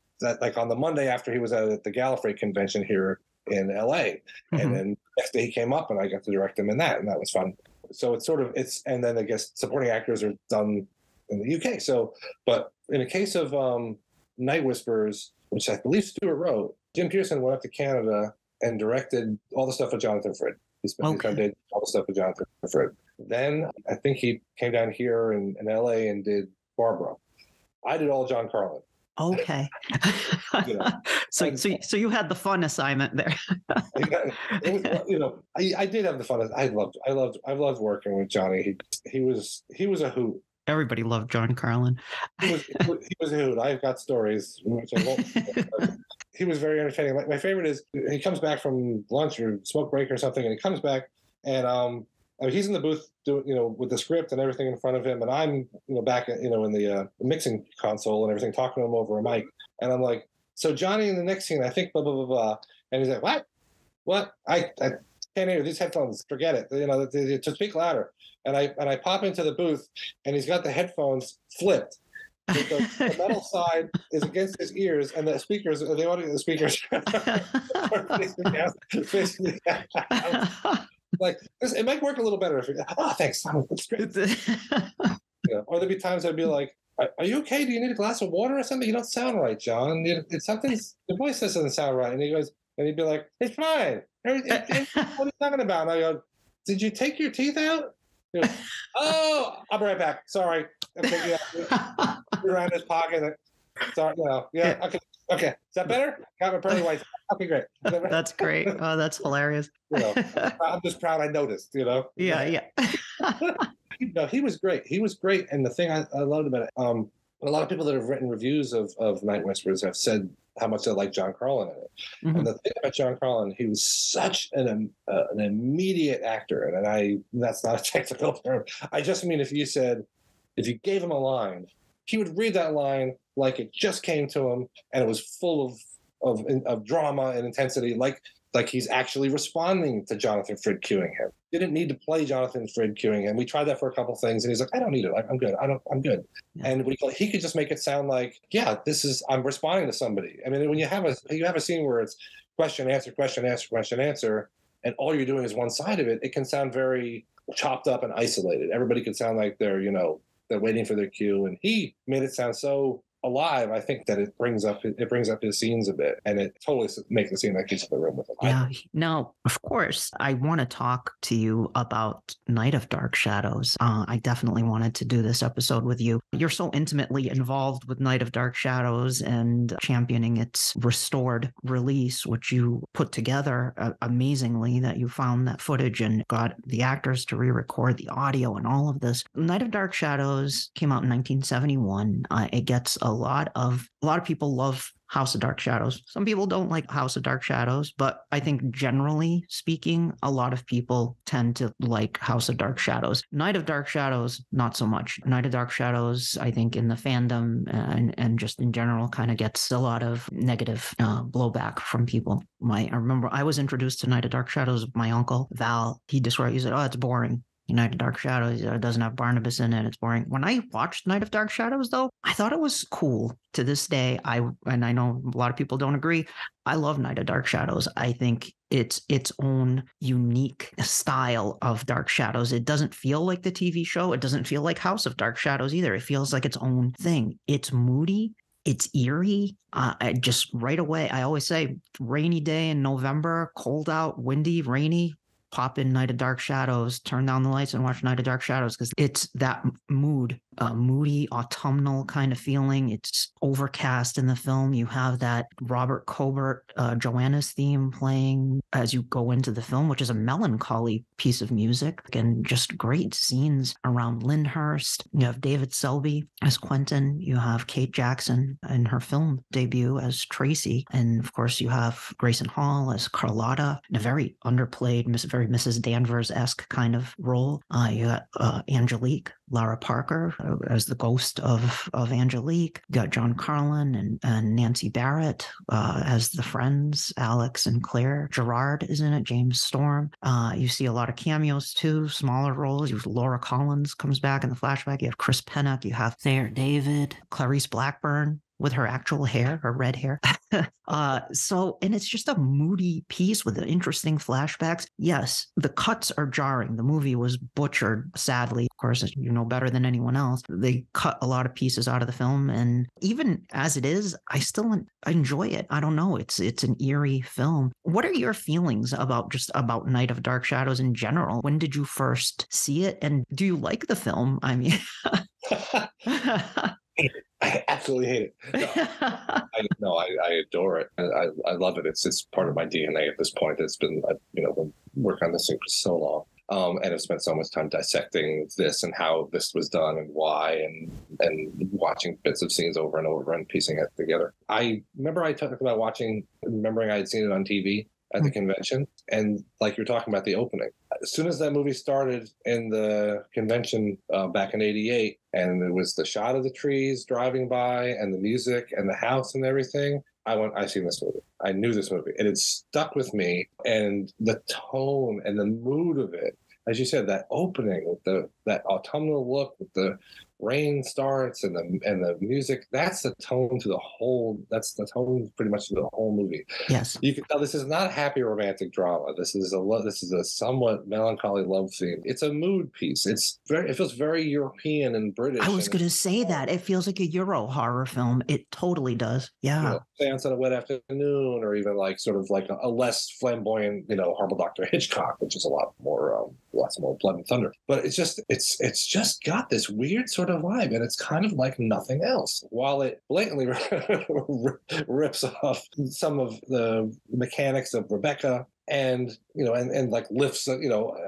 on the Monday after he was at the Gallifrey convention here in LA. Mm-hmm. And then next day he came up and I got to direct him in that, and that was fun. So and then I guess supporting actors are done in the UK. So, but in the case of Night Whispers, which I believe Stuart wrote, Jim Pearson went up to Canada and directed all the stuff with Jonathan Frid. He spent his time doing all the stuff with Jonathan Frid. Then I think he came down here in LA and did Barbara. I did all John Carlin. Okay. So you had the fun assignment there. I did have the fun. I've loved working with Johnny. He was a hoot. Everybody loved John Carlin. He was a hoot. I've got stories, which I won't. He was very entertaining. My favorite is he comes back from lunch or smoke break or something, and he comes back, and I mean, he's in the booth doing, with the script and everything in front of him, and I'm, back, in the mixing console and everything, talking to him over a mic, and I'm like, so Johnny, in the next scene, I think blah blah blah blah, and he's like, what? I can't hear these headphones. Forget it. To speak louder. And I pop into the booth, and he's got the headphones flipped. The metal side is against his ears, and the speakers, the audio speakers, are facing out. Like this, it might work a little better if you. Oh, thanks. That's great. Or there'd be times I'd be like, "Are you okay? Do you need a glass of water or something? You don't sound right, John. It's something's the voice doesn't sound right." And he'd be like, "It's fine. What are you talking about?" And I go, "Did you take your teeth out?" Oh, I'll be right back. Sorry. Okay, yeah. Around his pocket. Sorry. Yeah. Okay. Is that better? Got my pearly white. Okay, great. That's great. Oh, that's hilarious. I'm just proud I noticed. Yeah. No, he was great. He was great, and the thing I loved about it, a lot of people that have written reviews of Night Whispers have said how much they like John Carlin in it. Mm-hmm. And the thing about John Carlin, he was such an immediate actor, and that's not a technical term. I just mean if you gave him a line, he would read that line like it just came to him, and it was full of drama and intensity, like he's actually responding to Jonathan Frid cueing him. Didn't need to play Jonathan Frid cueing him. We tried that for a couple things, and he's like, "I don't need it. I'm good. I'm good." Yeah. And he could just make it sound like, "Yeah, I'm responding to somebody." I mean, when you have a scene where it's question answer question answer question answer, and all you're doing is one side of it, it can sound very chopped up and isolated. Everybody can sound like they're waiting for their cue, and he made it sound so alive. I think that it brings up his scenes a bit, and it totally makes it seem like he's in the room with him. Yeah. Now, of course, I want to talk to you about Night of Dark Shadows. I definitely wanted to do this episode with you. You're so intimately involved with Night of Dark Shadows and championing its restored release, which you put together amazingly, that you found that footage and got the actors to re-record the audio and all of this. Night of Dark Shadows came out in 1971. It gets a lot of people love House of Dark Shadows. Some people don't like House of Dark Shadows, but I think generally speaking, a lot of people tend to like House of Dark Shadows. Night of Dark Shadows, not so much. Night of Dark Shadows, I think in the fandom and just in general kind of gets a lot of negative blowback from people. I remember I was introduced to Night of Dark Shadows with my uncle, Val. He said, "Oh, it's boring. Night of Dark Shadows, it doesn't have Barnabas in it. It's boring." When I watched Night of Dark Shadows, though, I thought it was cool. To this day, and I know a lot of people don't agree, I love Night of Dark Shadows. I think it's its own unique style of Dark Shadows. It doesn't feel like the TV show. It doesn't feel like House of Dark Shadows either. It feels like its own thing. It's moody. It's eerie. I just right away, I always say, rainy day in November, cold out, windy, rainy. Pop in Night of Dark Shadows, turn down the lights and watch Night of Dark Shadows, because it's that moody, autumnal kind of feeling. It's overcast in the film. You have that Robert Cobert, Joanna's theme playing as you go into the film, which is a melancholy piece of music, and just great scenes around Lyndhurst. You have David Selby as Quentin. You have Kate Jackson in her film debut as Tracy. And of course, you have Grayson Hall as Carlotta, in a very underplayed, very Mrs. Danvers-esque kind of role. You got Angelique, Lara Parker as the ghost of Angelique. You got John Carlin and Nancy Barrett as the friends, Alex and Claire. Gerard is in it, James Storm. You see a lot of cameos too, smaller roles. Laura Collins comes back in the flashback. You have Chris Pennock. You have Thayer David, Clarice Blackburn with her actual hair, her red hair. And it's just a moody piece with interesting flashbacks. Yes, the cuts are jarring. The movie was butchered, sadly. Of course, you know better than anyone else. They cut a lot of pieces out of the film. And even as it is, I still enjoy it. I don't know. It's an eerie film. What are your feelings about Night of Dark Shadows in general? When did you first see it? And do you like the film? I mean... I absolutely hate it. I adore it. I love it. It's part of my DNA at this point. It's been, been working on this thing for so long. and have spent so much time dissecting this and how this was done and why, and watching bits of scenes over and over and piecing it together. I remember I talked about remembering I had seen it on TV at the convention, and like you're talking about the opening. As soon as that movie started in the convention back in '88, and it was the shot of the trees driving by and the music and the house and everything, I seen this movie. I knew this movie, and it stuck with me. And the tone and the mood of it, as you said, that opening with that autumnal look, with the rain starts and the music, that's the tone to the whole. That's the tone pretty much to the whole movie. Yes, you can tell this is not a happy romantic drama. This is a somewhat melancholy love theme. It's a mood piece. It feels very European and British. I was going to say that it feels like a Euro horror film. It totally does. Yeah, Seance on a Wet Afternoon, or even like sort of like a less flamboyant, Horrible Dr. Hitchcock, which is lots more blood and thunder. But it's just got this weird sort of vibe, and it's kind of like nothing else. While it blatantly rips off some of the mechanics of Rebecca, and like lifts a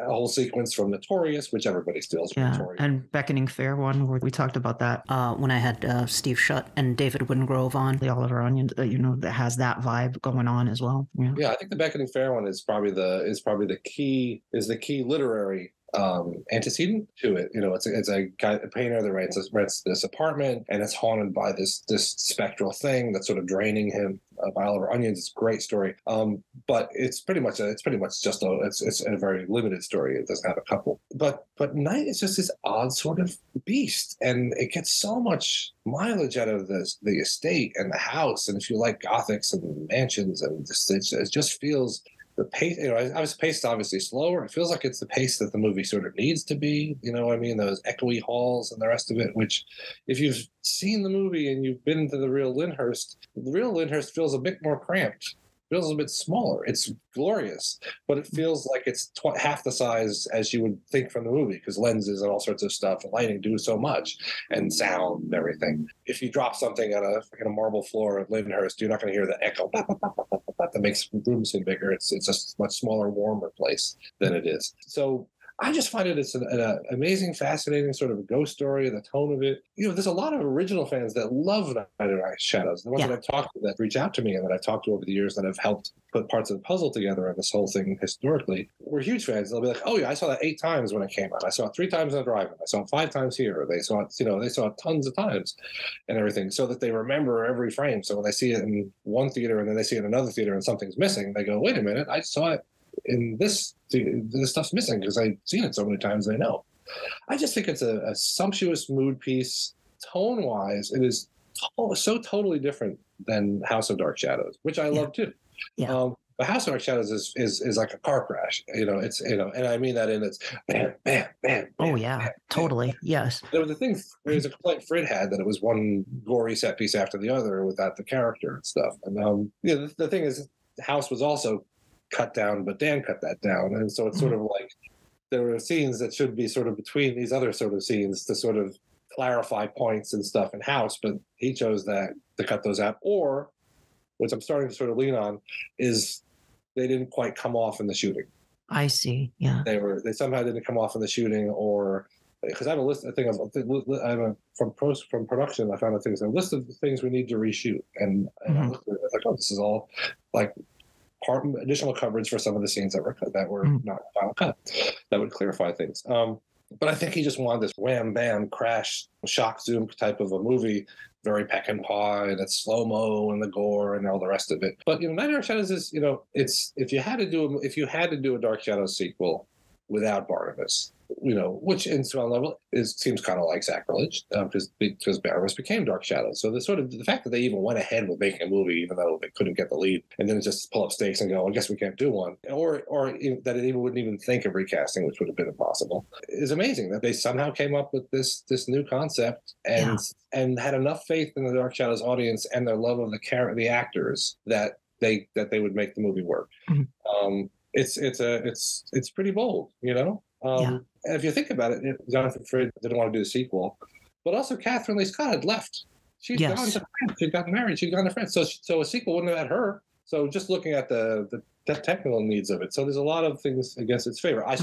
whole sequence from Notorious, which everybody steals from Notorious. And Beckoning Fair one, where we talked about that when I had Steve Shutt and David Wingrove on the Oliver Onion, that has that vibe going on as well. Yeah, I think the Beckoning Fair one is probably the key literary antecedent to it. It's a painter that rents this apartment, and it's haunted by this spectral thing that's sort of draining him. By Oliver Onions, it's a great story, but it's pretty much just a very limited story. It doesn't have a couple, but Night is just this odd sort of beast, and it gets so much mileage out of the estate and the house. And if you like gothics and mansions, and it just feels. The pace, I was paced obviously slower. It feels like it's the pace that the movie sort of needs to be. Those echoey halls and the rest of it, which if you've seen the movie and you've been to the real Lyndhurst feels a bit more cramped. Feels a bit smaller. It's glorious, but it feels like it's half the size as you would think from the movie, because lenses and all sorts of stuff and lighting do so much, and sound and everything. If you drop something on a marble floor at Lyndhurst, you're not going to hear the echo that makes the room seem bigger. It's just a much smaller, warmer place than it is. So I just find it's an amazing, fascinating sort of a ghost story. The tone of it, there's a lot of original fans that love Night of Shadows. The ones that I've talked to that reach out to me and that I've talked to over the years that have helped put parts of the puzzle together and this whole thing historically, were huge fans. They'll be like, "Oh yeah, I saw that 8 times when it came out. I saw it 3 times on the drive-in. I saw it 5 times here." They saw it, tons of times, and everything, so that they remember every frame. So when they see it in one theater and then they see it in another theater and something's missing, they go, "Wait a minute, I saw it in this stuff's missing because I've seen it so many times I know." I just think it's a sumptuous mood piece. Tone-wise, it is so totally different than House of Dark Shadows, which I love too. Yeah. But House of Dark Shadows is like a car crash. It's and I mean that in its bam, bam, bam. Oh yeah, bam, totally. Bam. Yes. There was a complaint Frid had that it was one gory set piece after the other without the character and stuff. And the thing is, the house was also cut down, but Dan cut that down, and so it's sort of like there were scenes that should be sort of between these other sort of scenes to sort of clarify points and stuff in House, but he chose that to cut those out. Or, which I'm starting to sort of lean on, is they didn't quite come off in the shooting. I see. Yeah, they somehow didn't come off in the shooting, or because I have a list. From production, I found a list of the things we need to reshoot, and I looked at it, I was like, oh, this is all like additional coverage for some of the scenes that were not final cut that would clarify things. But I think he just wanted this wham bam crash shock zoom type of a movie, very peck and paw, and it's slow mo and the gore and all the rest of it. But Night of Dark Shadows is it's if you had to do a Dark Shadows sequel without Barnabas, which in some level seems kind of like sacrilege, because Barnabas became Dark Shadows. So the fact that they even went ahead with making a movie, even though they couldn't get the lead, and then just pull up stakes and go, I guess we can't do one, or that it wouldn't even think of recasting, which would have been impossible, is amazing that they somehow came up with this new concept and had enough faith in the Dark Shadows audience and their love of the actors that they would make the movie work. It's pretty bold, And if you think about it, Jonathan Frid didn't want to do a sequel, but also Catherine Lee Scott had left. She'd gone to France. She'd gotten married. She'd gone to France. So a sequel wouldn't have had her. So just looking at the technical needs of it. So there's a lot of things against its favor. I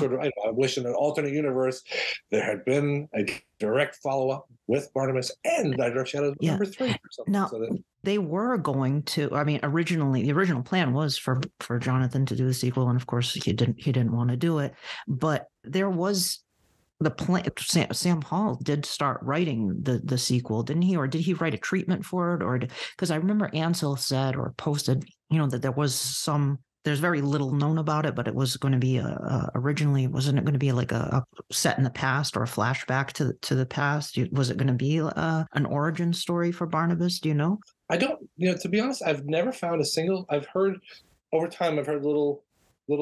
wish in an alternate universe there had been a direct follow-up with Barnabas and Night of Dark Shadows number 3 or something. Now, so that, they were going to, I mean, originally, the original plan was for Jonathan to do the sequel. And of course, he didn't want to do it. But there was the plan. Sam Hall did start writing the sequel, didn't he? Or did he write a treatment for it? Or because I remember Ansel said or posted, that there was there's very little known about it, but it was going to be originally, wasn't it going to be like a set in the past or a flashback to the past? Was it going to be an origin story for Barnabas? Do you know? I don't, to be honest, I've never found I've heard over time, I've heard little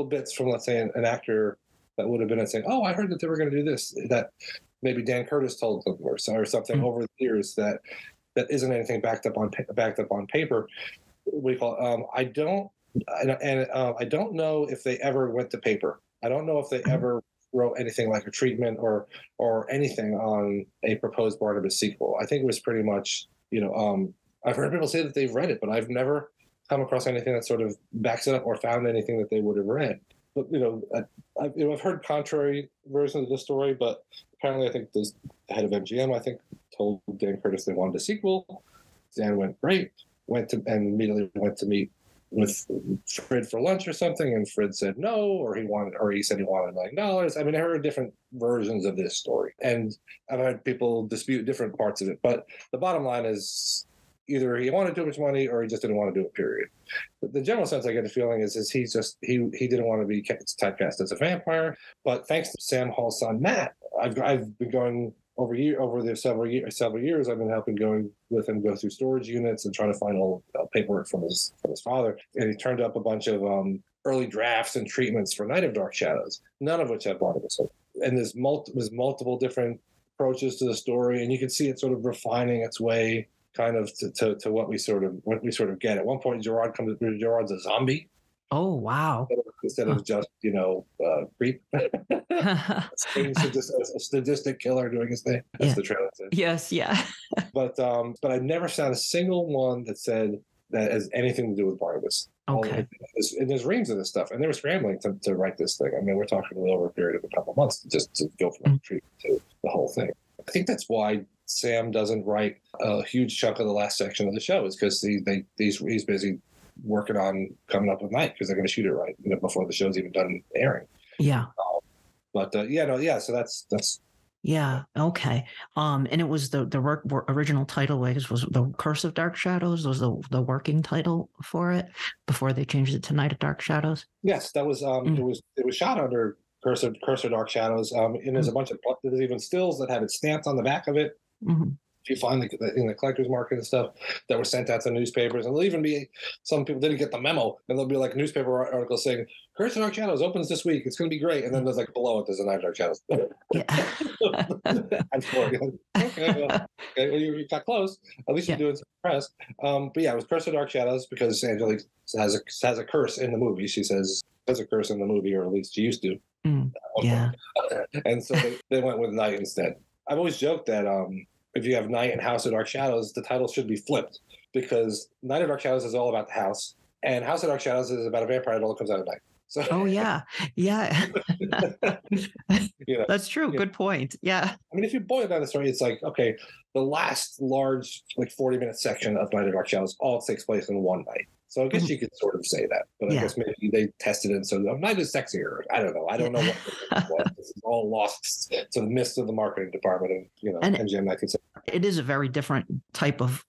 bits from, let's say, an actor that would have been saying, oh, I heard that they were going to do this, that maybe Dan Curtis told them or something over the years that isn't anything backed up on paper. I don't know if they ever went to paper. I don't know if they ever wrote anything like a treatment or anything on a proposed Barnabas sequel. I think it was pretty much, I've heard people say that they've read it, but I've never come across anything that sort of backs it up or found anything that they would have read. But I've heard contrary versions of the story, but apparently I think the head of MGM, I think, told Dan Curtis they wanted a sequel. Dan went great, immediately went to meet with Fred for lunch or something, and Fred said no, or he said he wanted $1 million. I mean, I heard different versions of this story, and I've had people dispute different parts of it. But the bottom line is either he wanted too much money or he just didn't want to do it, period. But the general sense I get the feeling is he didn't want to be typecast as a vampire. But thanks to Sam Hall's son, Matt, I've been going over the several years, I've been helping going with him go through storage units and trying to find all paperwork from his father. And he turned up a bunch of early drafts and treatments for Night of Dark Shadows, none of which had Barnabas. And there's multiple different approaches to the story, and you can see it sort of refining its way kind of to what we sort of get. At one point, Gerard's a zombie. Oh, wow. Instead of just, creep. Just a sadistic killer doing his thing. That's the trailer said. Yes, yeah. But I never found a single one that said that has anything to do with Barnabas. Okay. And there's reams of this stuff. And they were scrambling to write this thing. I mean, we're talking over a period of a couple of months just to go from the treatment to the whole thing. I think that's why Sam doesn't write a huge chunk of the last section of the show, is because he's busy working on coming up with Night, because they're going to shoot it right before the show's even done airing. Yeah. So that's. Yeah. Okay. And it was the original title, I guess, was The Curse of Dark Shadows. Was the working title for it before they changed it to Night of Dark Shadows? Yes, that was. It was shot under Curse of Dark Shadows. And there's a bunch of there's even stills that have it stamped on the back of it. Mm-hmm. If you find in the collector's market and stuff that were sent out to newspapers, and there'll even be some people didn't get the memo, and there'll be like nutpaper articles saying Curse of Dark Shadows opens this week, it's going to be great, and then there's like below it there's a Night of Dark Shadows. I'm sorry. Okay, you got close. At least you're doing some press. But yeah, it was Curse of Dark Shadows because Angelique has a curse in the movie. She says there's a curse in the movie, or at least she used to. And so they went with Night instead. I've always joked that if you have Night and House of Dark Shadows, the title should be flipped, because Night of Dark Shadows is all about the house, and House of Dark Shadows is about a vampire that all comes out at night. So, oh yeah. That's true. Good point. Yeah. I mean, if you boil down the story, it's like, okay, the last large 40-minute section of Night of Dark Shadows all takes place in one night. So I guess you could sort of say that, but I guess maybe they tested it. So Night is sexier. I don't know. I don't know what this is all lost to the mist of the marketing department and MGM. I could say it is a very different type of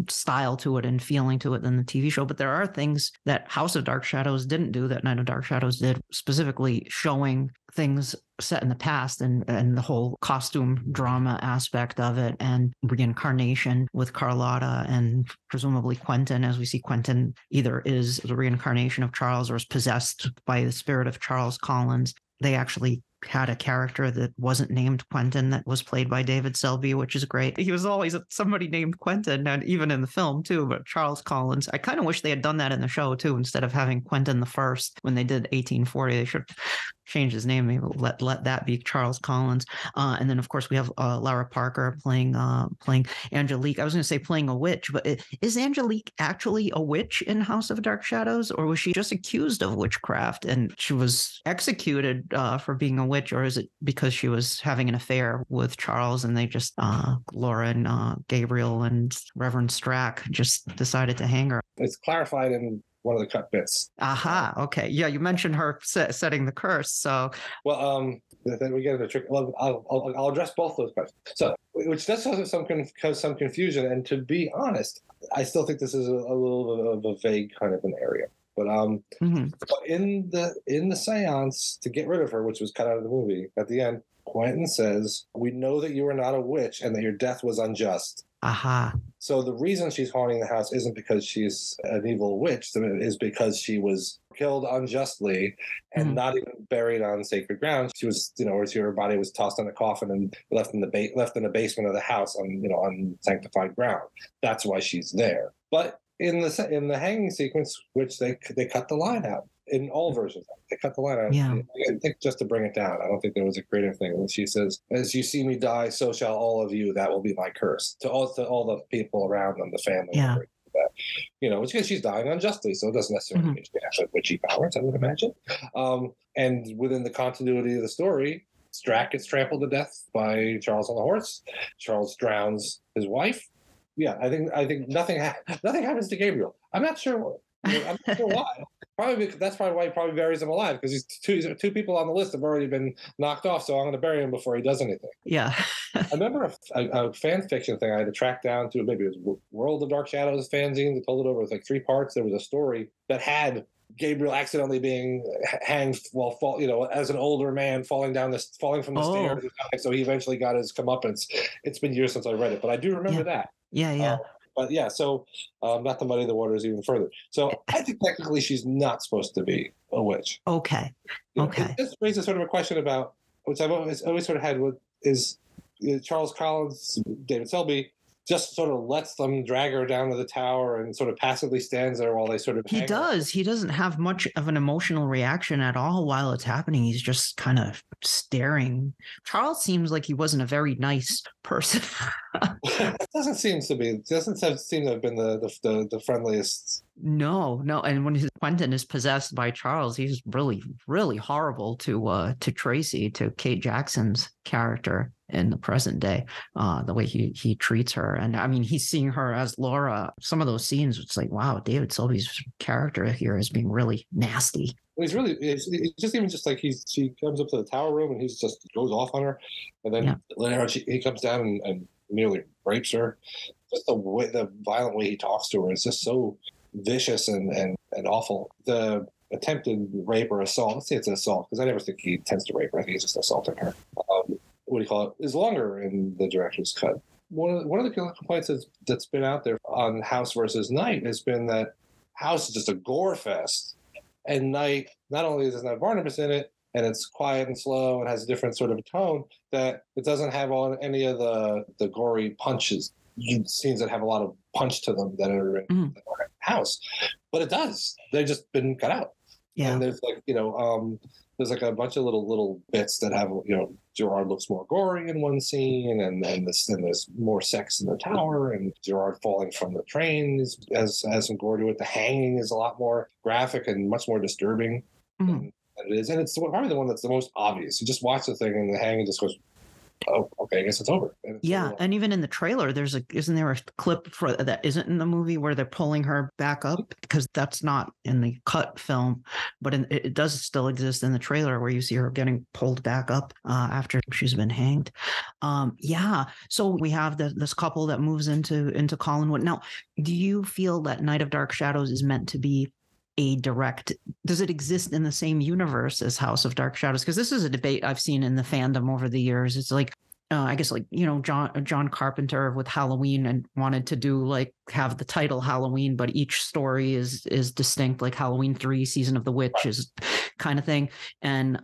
style to it and feeling to it than the TV show. But there are things that House of Dark Shadows didn't do that Night of Dark Shadows did, specifically showing things set in the past and the whole costume drama aspect of it, and reincarnation with Carlotta and presumably Quentin, as we see Quentin either is the reincarnation of Charles or is possessed by the spirit of Charles Collins. They actually had a character that wasn't named Quentin that was played by David Selby, which is great. He was always somebody named Quentin, and even in the film too, but Charles Collins. I kind of wish they had done that in the show too, instead of having Quentin the First when they did 1840. They should change his name. Maybe let that be Charles Collins. And then of course we have Lara Parker playing Angelique. I was going to say playing a witch, but is Angelique actually a witch in House of Dark Shadows, or was she just accused of witchcraft and she was executed for being a witch, or is it because she was having an affair with Charles and they just Laura and Gabriel and Reverend Strack just decided to hang her? It's clarified in one of the cut bits. Aha. Okay. Yeah, you mentioned her setting the curse. So, well, then we get into trick. Well, I'll address both those questions. So, which does cause some confusion. And to be honest, I still think this is a little bit of a vague kind of an area. But but in the seance to get rid of her, which was cut out of the movie, at the end, Quentin says, "We know that you are not a witch and that your death was unjust." Aha. So the reason she's haunting the house isn't because she's an evil witch, it is because she was killed unjustly and not even buried on sacred ground. She was, or her body was tossed in a coffin and left in the basement of the house on, on sanctified ground. That's why she's there. But in the hanging sequence, which they cut the line out. In all versions, they cut the line out. Yeah. I think just to bring it down. I don't think there was a creative thing. And she says, "As you see me die, so shall all of you. That will be my curse to all the people around them, the family." Yeah. That. Which she's dying unjustly, so it doesn't necessarily mean she has witchy powers, I would imagine. And within the continuity of the story, Strack gets trampled to death by Charles on the horse. Charles drowns his wife. Yeah, I think nothing happens to Gabriel. I'm not sure. I'm not sure why. That's probably why he probably buries him alive, because he's two people on the list have already been knocked off. So I'm going to bury him before he does anything. Yeah. I remember a fan fiction thing I had to track down to. Maybe it was World of Dark Shadows fanzine. They told it over with like 3 parts. There was a story that had Gabriel accidentally being hanged as an older man falling from the stairs. So he eventually got his comeuppance. It's been years since I read it, but I do remember that. Yeah. But yeah, so not to muddy the waters even further. So I think technically she's not supposed to be a witch. Okay. Okay. This raises sort of a question about, which I've always sort of had, is Charles Collins, David Selby, just sort of lets them drag her down to the tower and sort of passively stands there while they sort of He does. He doesn't have much of an emotional reaction at all while it's happening. He's just kind of staring. Charles seems like he wasn't a very nice person. It doesn't seem to have been the friendliest. No. And when Quentin is possessed by Charles, he's really, really horrible to Tracy, to Kate Jackson's character in the present day, the way he treats her. And I mean, he's seeing her as Laura. Some of those scenes, it's like, wow, David Selby's character here is being really nasty. It's just like she comes up to the tower room and he just goes off on her, and then later on he comes down and nearly rapes her. Just the violent way he talks to her is just so vicious and awful. The attempted rape or assault, let's say it's an assault, because I never think he intends to rape her. I think he's just assaulting her. Is longer in the director's cut. One of the complaints that's been out there on House versus Night has been that House is just a gore fest, and Night not only doesn't have Barnabas in it, and it's quiet and slow and has a different sort of a tone, that it doesn't have any of the gory punches, scenes that have a lot of punch to them that are in House, but it does. They've just been cut out. Yeah. And there's like there's like a bunch of little bits that have Gerard looks more gory in one scene, and there's more sex in the tower, and Gerard falling from the train has some gore to it. The hanging is a lot more graphic and much more disturbing than it is, and it's probably the one that's the most obvious. You just watch the thing and the hanging just goes, oh, okay, I guess it's over. And even in the trailer, isn't there a clip for that isn't in the movie where they're pulling her back up, because that's not in the cut film, but it does still exist in the trailer where you see her getting pulled back up after she's been hanged. So we have this couple that moves into Collinwood. Now, do you feel that Night of Dark Shadows is meant to be does it exist in the same universe as House of Dark Shadows? Because this is a debate I've seen in the fandom over the years. It's like, I guess John Carpenter with Halloween and wanted to do have the title Halloween, but each story is distinct, like Halloween 3, Season of the Witch is kind of thing. And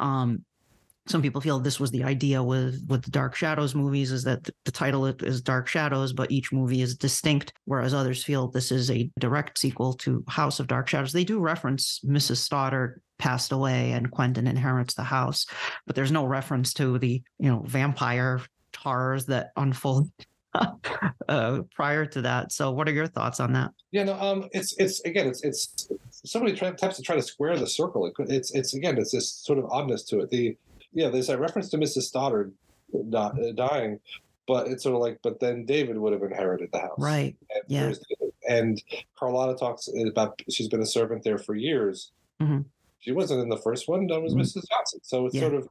some people feel this was the idea with the Dark Shadows movies, is that the title is Dark Shadows, but each movie is distinct, whereas others feel this is a direct sequel to House of Dark Shadows. They do reference Mrs. Stoddard passed away and Quentin inherits the house, but there's no reference to the, vampire horrors that unfold prior to that. So what are your thoughts on that? Yeah, no, it's somebody attempts to try to square the circle. It's this sort of oddness to it. There's a reference to Mrs. Stoddard dying, but it's sort of like, but then David would have inherited the house. Right. And and Carlotta talks about she's been a servant there for years. Mm-hmm. She wasn't in the first one. That was Mrs. Johnson. So it's sort of,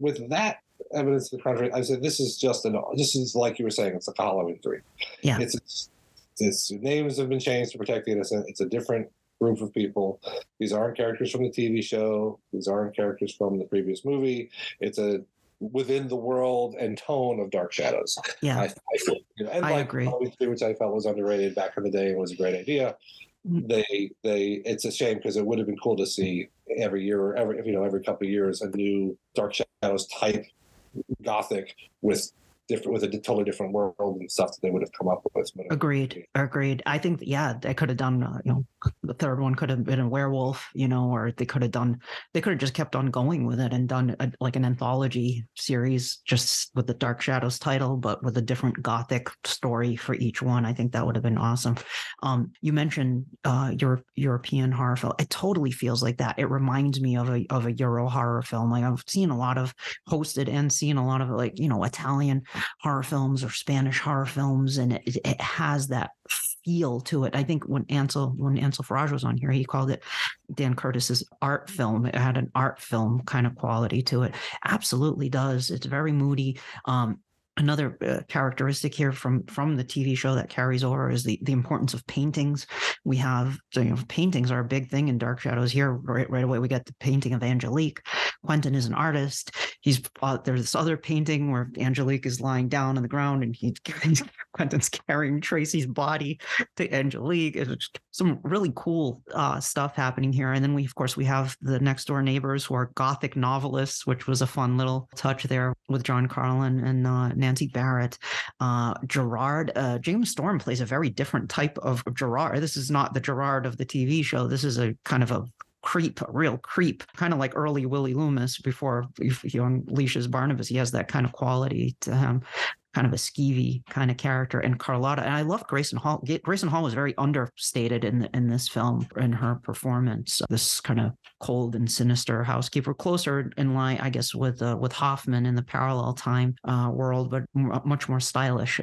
with that evidence to the contrary, I said, this is like you were saying, it's like a Halloween 3. Yeah. It's names have been changed to protect the innocent. It's a different group of people. These aren't characters from the TV show. These aren't characters from the previous movie. It's a within the world and tone of Dark Shadows. Yeah, I feel, and I agree. Which I felt was underrated back in the day and was a great idea. It's a shame because it would have been cool to see every year or every couple of years a new Dark Shadows type gothic with a totally different world and stuff that they would have come up with. Agreed. I think, they could have done, the third one could have been a werewolf, or they could have just kept on going with it and done like an anthology series just with the Dark Shadows title, but with a different gothic story for each one. I think that would have been awesome. You mentioned your European horror film. It totally feels like that. It reminds me of a Euro horror film. Like I've seen a lot of hosted and seen a lot of Italian horror films or Spanish horror films, and it has that feel to it. I think when Ansel Farage was on here, he called it Dan Curtis's art film. It had an art film kind of quality to it. Absolutely does. It's very moody. Another characteristic here from the TV show that carries over is the importance of paintings. We have, paintings are a big thing in Dark Shadows here. Right away, we get the painting of Angelique. Quentin is an artist. There's this other painting where Angelique is lying down on the ground and Quentin's carrying Tracy's body to Angelique. It's some really cool stuff happening here. And then we have the next door neighbors who are Gothic novelists, which was a fun little touch there with John Carlin and Nancy Barrett. Gerard, James Storm plays a very different type of Gerard. This is not the Gerard of the TV show. This is a kind of a real creep, kind of like early Willie Loomis before he unleashes Barnabas. He has that kind of quality to him, kind of a skeevy kind of character. And Carlotta, and I love Grayson Hall. Grayson Hall was very understated in this film in her performance. This kind of cold and sinister housekeeper, closer in line, I guess, with Hoffman in the parallel time world, but much more stylish.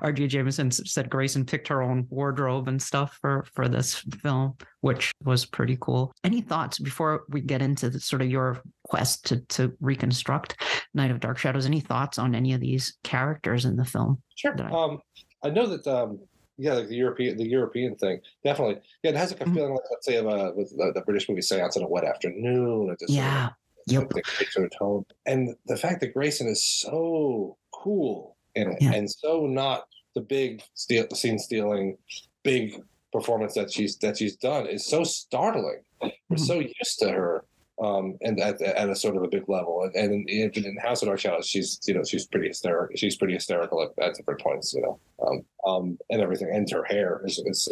R.G. Jameson said Grayson picked her own wardrobe and stuff for this film, which was pretty cool. Any thoughts before we get into sort of your quest to reconstruct Night of Dark Shadows? Any thoughts on any of these characters in the film? Sure. I know that like the European thing, definitely. Yeah, it has a feeling like, let's say, with the British movie Seance on a Wet Afternoon. Sort of tone. And the fact that Grayson is so cool in it, and so not the big scene stealing, big performance that she's done is so startling. We're so used to her. And at a sort of a big level, and in House of Dark Shadows, she's pretty hysterical. She's pretty hysterical at different points, and everything. And her hair is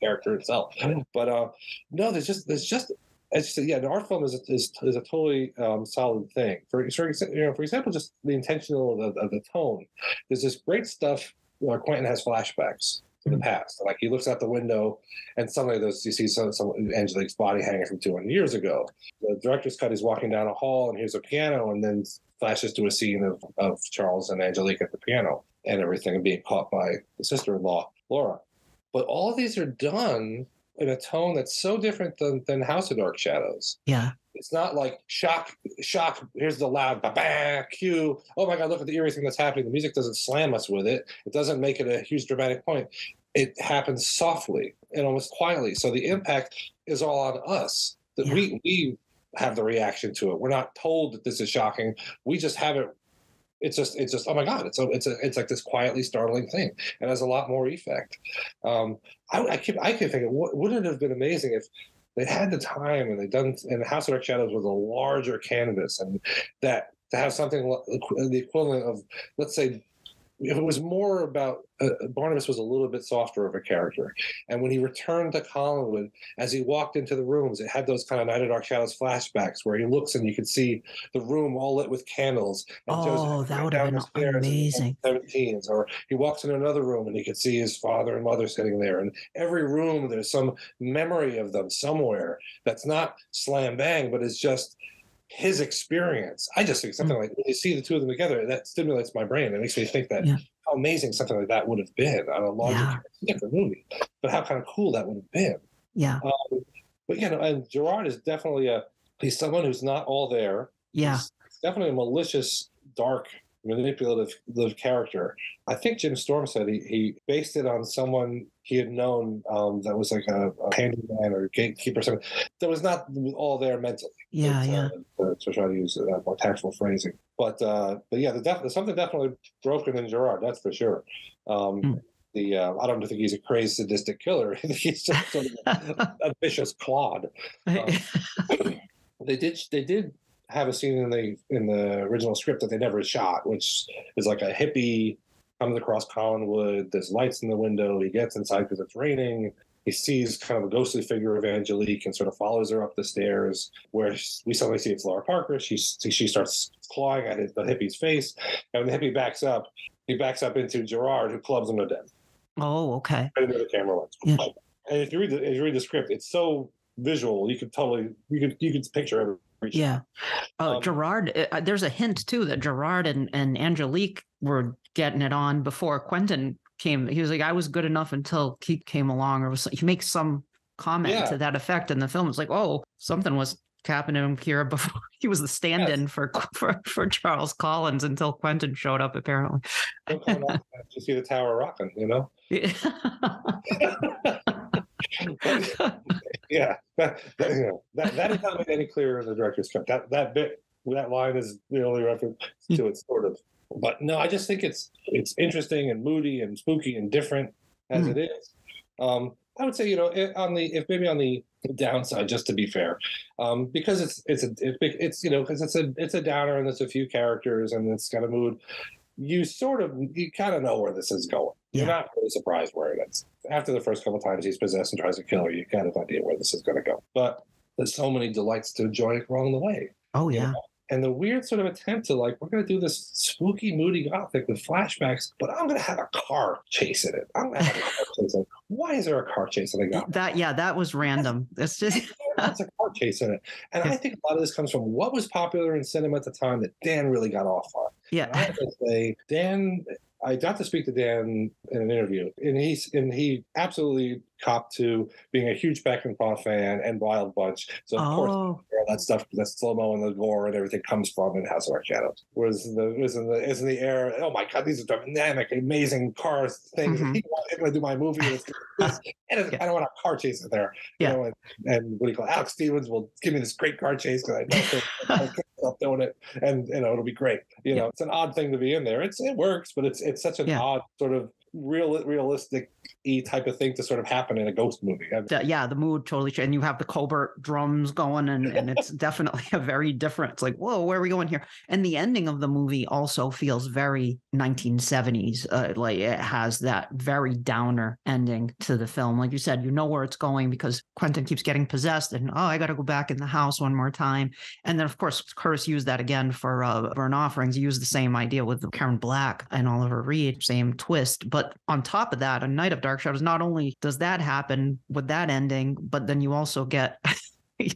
character itself. But no, there's just an art film is a totally solid thing. For example, just the intentional of the tone. There's this great stuff. Quentin has flashbacks to the past. Like he looks out the window and suddenly you see some Angelique's body hanging from 200 years ago. The director's cut is walking down a hall and here's a piano and then flashes to a scene of Charles and Angelique at the piano and everything and being caught by the sister-in-law, Laura. But all of these are done in a tone that's so different than House of Dark Shadows. Yeah. It's not like shock, here's the loud ba-bang, cue. Oh my God, look at the eerie thing that's happening. The music doesn't slam us with it. It doesn't make it a huge dramatic point. It happens softly and almost quietly. So the impact is all on us. That we have the reaction to it. We're not told that this is shocking. We just have it. It's just oh my God, it's like this quietly startling thing. It has a lot more effect. I keep thinking, wouldn't it have been amazing if they had the time and and House of Dark Shadows was a larger canvas, and that to have something the equivalent of, let's say, it was more about Barnabas was a little bit softer of a character. And when he returned to Collinwood, as he walked into the rooms, it had those kind of Night of Dark Shadows flashbacks where he looks and you could see the room all lit with candles. And that would have been amazing. 17s, or he walks in another room and he could see his father and mother sitting there. And every room, there's some memory of them somewhere that's not slam bang, but it's just his experience. I just think something like, when you see the two of them together, that stimulates my brain. It makes me think that how amazing something like that would have been on a larger different movie, but how kind of cool that would have been. Yeah. But and Gerard is definitely he's someone who's not all there. Yeah. He's definitely a malicious, dark, manipulative character. I think Jim Storm said he based it on someone he had known that was like a handyman or gatekeeper or something that was not all there mentally. To try to use more tactful phrasing. But there's something definitely broken in Gerard, that's for sure. I don't think he's a crazy sadistic killer. He's just sort of a vicious clod. They did have a scene in the original script that they never shot, which is like a hippie comes across Collinwood. There's lights in the window. He gets inside because it's raining. He sees kind of a ghostly figure of Angelique and sort of follows her up the stairs, where we suddenly see it's Laura Parker. She starts clawing at the hippie's face, and when the hippie backs up, he backs up into Gerard, who clubs him to death. Oh, okay. Right into the camera lens. Yeah. And if you read the script, it's so visual. You could picture everything. Yeah. Gerard, there's a hint too that Gerard and Angelique were getting it on before Quentin came. He was like, I was good enough until he came along, or he makes some comment to that effect in the film. It's like, oh, something was happening here before. He was the stand-in for Charles Collins until Quentin showed up, apparently. You see the tower rocking, Yeah. That is not made any clearer in the director's cut. That line is the only reference to it, sort of. But no, I just think it's interesting and moody and spooky and different as it is. I would say, on the downside, just to be fair, because it's a downer and there's a few characters and it's got a mood. You kind of know where this is going. You're not really surprised where it is. After the first couple of times he's possessed and tries to kill her, you kind of idea where this is going to go. But there's so many delights to enjoy along the way. Oh, yeah. And the weird sort of attempt to we're going to do this spooky, moody gothic with flashbacks, but I'm going to have a car chase in it. I'm going to have a car chase in it. Why is there a car chase in a gothic? That was random. It's just... That's a car chase in it. And I think a lot of this comes from what was popular in cinema at the time that Dan really got off on. Yeah. And I have to say, Dan... I got to speak to Dan in an interview, and he absolutely copped to being a huge Peckinpah fan and Wild Bunch. So of course, all that stuff, that slow-mo and the gore and everything comes from in House of Dark Shadows. Was in the air. Oh my God, these are dynamic, amazing car things. I'm going to do my movie. I don't want a car chase in there. Yeah. And what do you call it? Alex Stevens will give me this great car chase because I know I'm doing it, and it'll be great. It's an odd thing to be in there. It works, but it's such an odd sort of realistic-y type of thing to sort of happen in a ghost movie. The mood totally changed. And you have the Colbert drums going, and it's definitely a very different. It's like, whoa, where are we going here? And the ending of the movie also feels very 1970s. It has that very downer ending to the film. Like you said, you know where it's going because Quentin keeps getting possessed, and I got to go back in the house one more time. And then, of course, Curtis used that again for Burn Offerings. He used the same idea with Karen Black and Oliver Reed, same twist. But on top of that, A Night of Dark Shadows, not only does that happen with that ending, but then you also get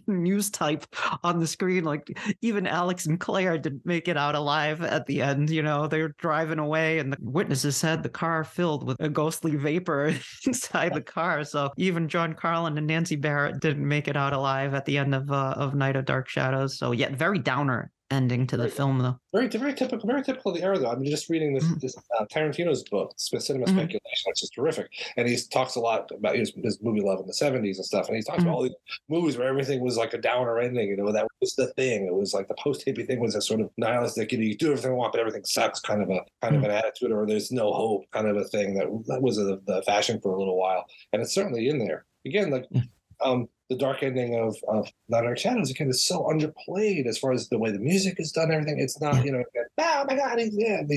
news type on the screen. Like even Alex and Claire didn't make it out alive at the end. They were driving away, and the witnesses said the car filled with a ghostly vapor inside the car. So even John Carlin and Nancy Barrett didn't make it out alive at the end of Night of Dark Shadows. So very downer ending to the film, though. Very typical of the era, though. I'm just reading this Tarantino's book, Cinema Speculation, which is terrific, and he talks a lot about his movie love in the '70s and stuff, and he talks about all these movies where everything was like a downer ending. That was the thing. It was like the post-hippie thing was a sort of nihilistic. You do everything you want, but everything sucks. Kind of an attitude, or there's no hope, kind of a thing. That was the fashion for a little while, and it's certainly in there. Again, the dark ending of Night of Dark Shadows, again, is so underplayed as far as the way the music is done, everything. It's not, oh my God, he's dead.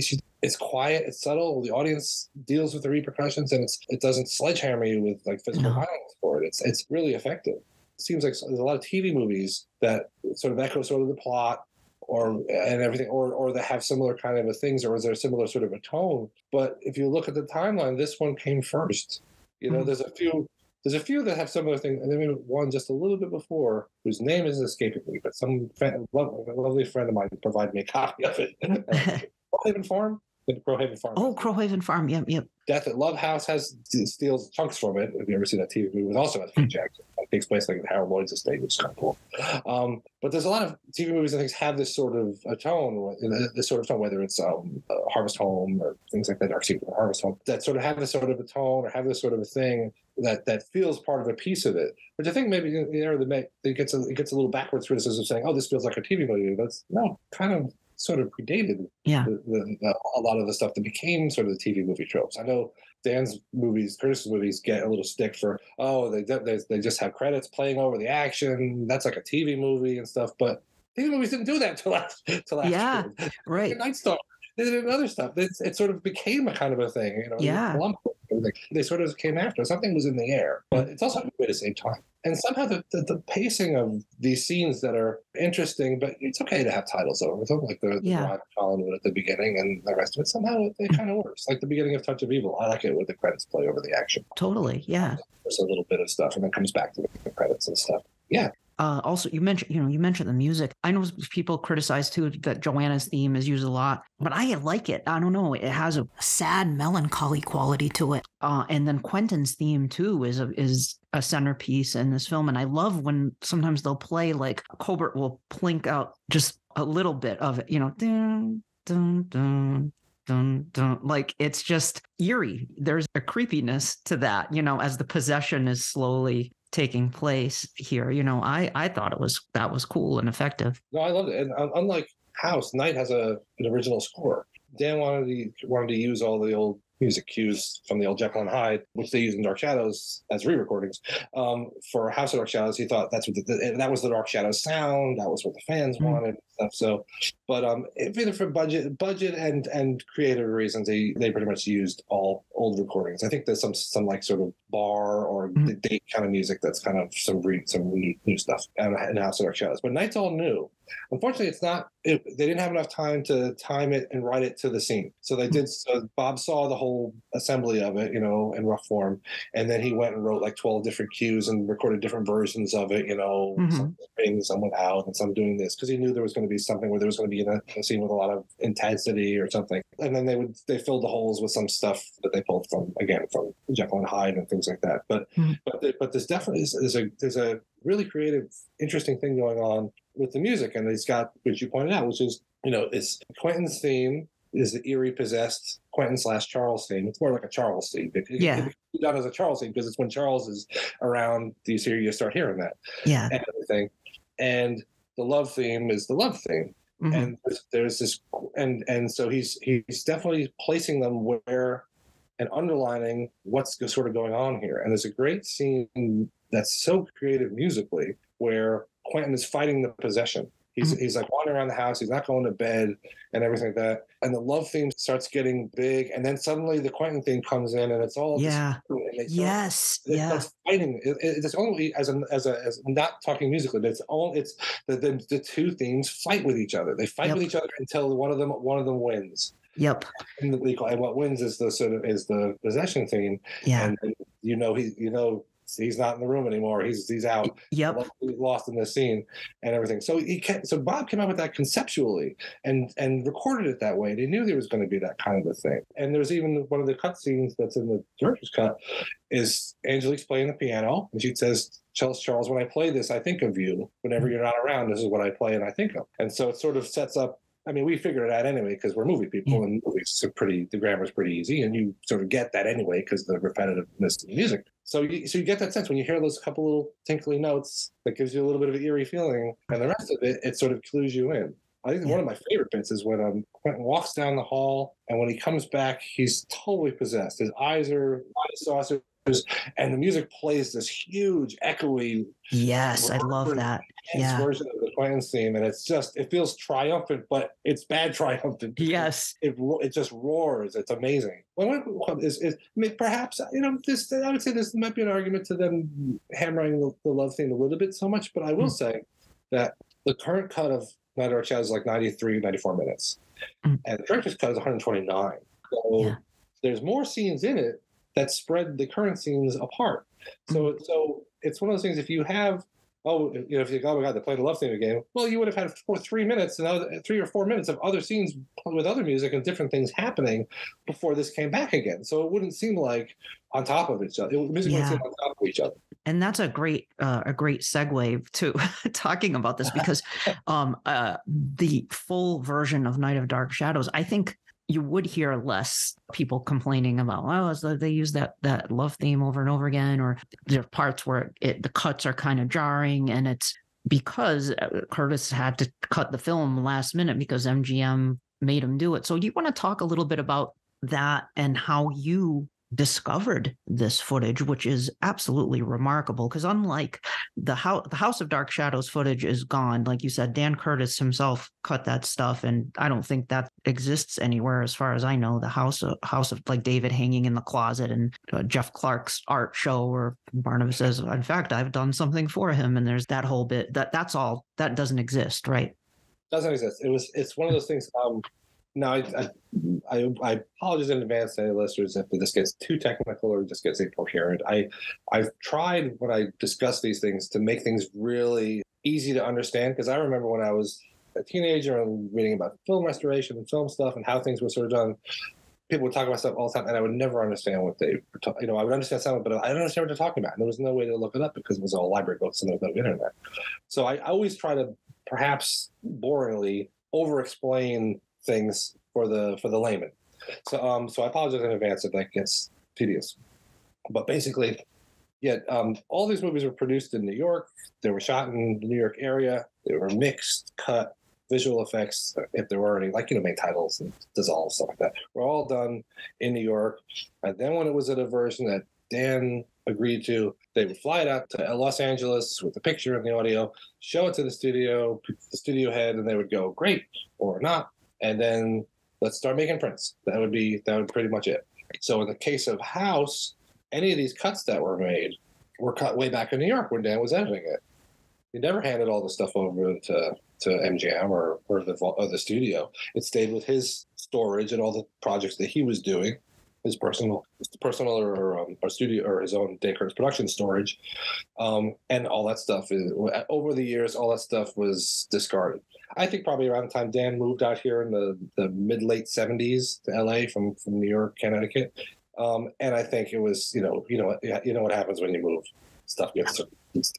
it's quiet, it's subtle. The audience deals with the repercussions, and it doesn't sledgehammer you with like physical violence for it. It's really effective. It seems like there's a lot of TV movies that sort of echo sort of the plot and everything, or that have similar kind of things, or is there a similar sort of a tone? But if you look at the timeline, this one came first. There's a few that have similar things, and then one just a little bit before, whose name is escaping me, but some lovely friend of mine provided me a copy of it. Crowhaven Farm? The Crowhaven Farm. Oh, Crowhaven Farm. Yep. Death at Love House steals chunks from it. If you ever seen that TV movie, it also has Pete Jackson. It takes place like in Harold Lloyd's estate, which is kind of cool. But there's a lot of TV movies and things have this sort of a tone, whether it's Harvest Home or things like that, Dark Secret of Harvest Home, that sort of have this sort of a tone or have this sort of a thing that feels part of a piece of it. Which I think maybe it gets a little backwards criticism saying, "Oh, this feels like a TV movie." That's kind of sort of predated a lot of the stuff that became sort of the TV movie tropes. I know Dan's movies, Curtis's movies, get a little stick for, they just have credits playing over the action. That's like a TV movie and stuff. But TV movies didn't do that till last year. Right. Night Star. They did other stuff. It sort of became a kind of a thing. They sort of came after. Something was in the air, but it's also at the same time. And somehow the pacing of these scenes that are interesting, but it's okay to have titles over them, like the drive to Collinwood at the beginning and the rest of it. Somehow it kind of works. Like the beginning of Touch of Evil. I like it when the credits play over the action. Totally, yeah. There's a little bit of stuff and then comes back to the credits and stuff. Yeah. Also, you mentioned the music. I know people criticize too that Joanna's theme is used a lot, but I like it. I don't know. It has a sad, melancholy quality to it. And then Quentin's theme too is a centerpiece in this film. And I love when sometimes they'll play, like Colbert will plink out just a little bit of it, dun, dun, dun. Dun, dun. Like it's just eerie. There's a creepiness to that, as the possession is slowly taking place here. I thought that was cool and effective. No, I loved it. And unlike House, Night has an original score. Dan wanted to use all the old music cues from the old Jekyll and Hyde, which they use in Dark Shadows as re-recordings. For House of Dark Shadows, he thought that was the Dark Shadows sound. That was what the fans wanted and stuff. So, but either for budget and creative reasons, they pretty much used all old recordings. I think there's some like sort of bar or date kind of music that's kind of some new stuff in House of Dark Shadows. But Night's all new. Unfortunately, it's not. They didn't have enough time to time it and write it to the scene. So they did. So Bob saw the whole assembly of it, in rough form, and then he went and wrote like 12 different cues and recorded different versions of it. Some bringing someone out and some doing this because he knew there was going to be something where there was going to be a scene with a lot of intensity or something. And then they filled the holes with some stuff that they pulled from Jekyll and Hyde and things like that. But this definitely there's a really creative, interesting thing going on with the music, and it's got, which you pointed out, which is, it's Quentin's theme is the eerie possessed Quentin/Charles theme. It's more like a Charles theme. It's done as a Charles theme because it's when Charles is around, you start hearing that. Yeah. And everything. And the love theme is the love theme. Mm-hmm. And there's this, and so he's definitely placing them where and underlining what's sort of going on here. And there's a great scene that's so creative musically where Quentin is fighting the possession. He's like wandering around the house. He's not going to bed and everything like that. And the love theme starts getting big. And then suddenly the Quentin theme comes in, and it's all yes. It's fighting. It's only as not talking musically, but it's the two themes fight with each other. They fight with each other until one of them wins. Yep. And what wins is the possession theme. Yeah. And he's not in the room anymore. He's out. Yep. He's lost in the scene and everything. So Bob came up with that conceptually and recorded it that way. And he knew there was going to be that kind of a thing. And there's even one of the cut scenes that's in the director's cut is Angelique's playing the piano, and she says, Charles, when I play this, I think of you. Whenever you're not around, this is what I play and I think of. And so it sort of sets up. I mean, we figured it out anyway because we're movie people, and movies are the grammar's pretty easy, and you sort of get that anyway because the repetitiveness of the music. So you get that sense when you hear those couple little tinkly notes that gives you a little bit of an eerie feeling, and the rest of it sort of clues you in. I think one of my favorite bits is when Quentin walks down the hall, and when he comes back, he's totally possessed. His eyes are saucer. and the music plays this huge echoey. Yes, I love that. Yeah. Version of the Quentin's theme, and it feels triumphant, but it's bad triumphant. Yes. It just roars. It's amazing. Perhaps this. I would say this might be an argument to them hammering the love theme a little bit so much, but I will say that the current cut of Night of Dark Shadows is like 94 minutes, and the director's cut is 129. So there's more scenes in it that spread the current scenes apart. So it's one of those things. If you have, if you think, oh my God, they played a love theme again, well, you would have had 3 minutes and 3 or 4 minutes of other scenes with other music and different things happening before this came back again. So it wouldn't seem like on top of each other. The music wouldn't seem on top of each other. And that's a great segue to talking about this, because the full version of Night of Dark Shadows, I think you would hear less people complaining about, they use that love theme over and over again, or there are parts where the cuts are kind of jarring, and it's because Curtis had to cut the film last minute because MGM made him do it. So do you want to talk a little bit about that and how you discovered this footage, which is absolutely remarkable? Because unlike the House of Dark Shadows footage is gone, like you said, Dan Curtis himself cut that stuff, and I don't think that exists anywhere as far as I know. The house of like David hanging in the closet, and Jeff Clark's art show where Barnabas says, in fact, I've done something for him, and there's that whole bit that's all that doesn't exist, right? Doesn't exist. It's one of those things. No, I apologize in advance to any listeners if this gets too technical or just gets incoherent. I've tried when I discuss these things to make things really easy to understand, because I remember when I was a teenager and reading about film restoration and film stuff and how things were sort of done, people would talk about stuff all the time, and I would never understand what they were talking. I would understand some of it, but I didn't understand what they're talking about. And there was no way to look it up because it was all library books and there was no internet. So I always try to, perhaps boringly, over-explain things for the layman. So I apologize in advance if that gets tedious. But basically, all these movies were produced in New York. They were shot in the New York area. They were mixed, cut, visual effects, if there were any, main titles and dissolve, stuff like that, were all done in New York. And then when it was at a version that Dan agreed to, they would fly it out to Los Angeles with the picture and the audio, show it to the studio head, and they would go, great, or not. And then let's start making prints. That would pretty much it. So in the case of House, any of these cuts that were made were cut way back in New York when Dan was editing it. He never handed all the stuff over to MGM or the studio. It stayed with his storage and all the projects that he was doing, his personal or studio or his own Dan Curtis production storage, and all that stuff. Over the years, all that stuff was discarded. I think probably around the time Dan moved out here in the mid-late 70s to LA from New York, Connecticut. And I think it was, you know what happens when you move. Stuff gets,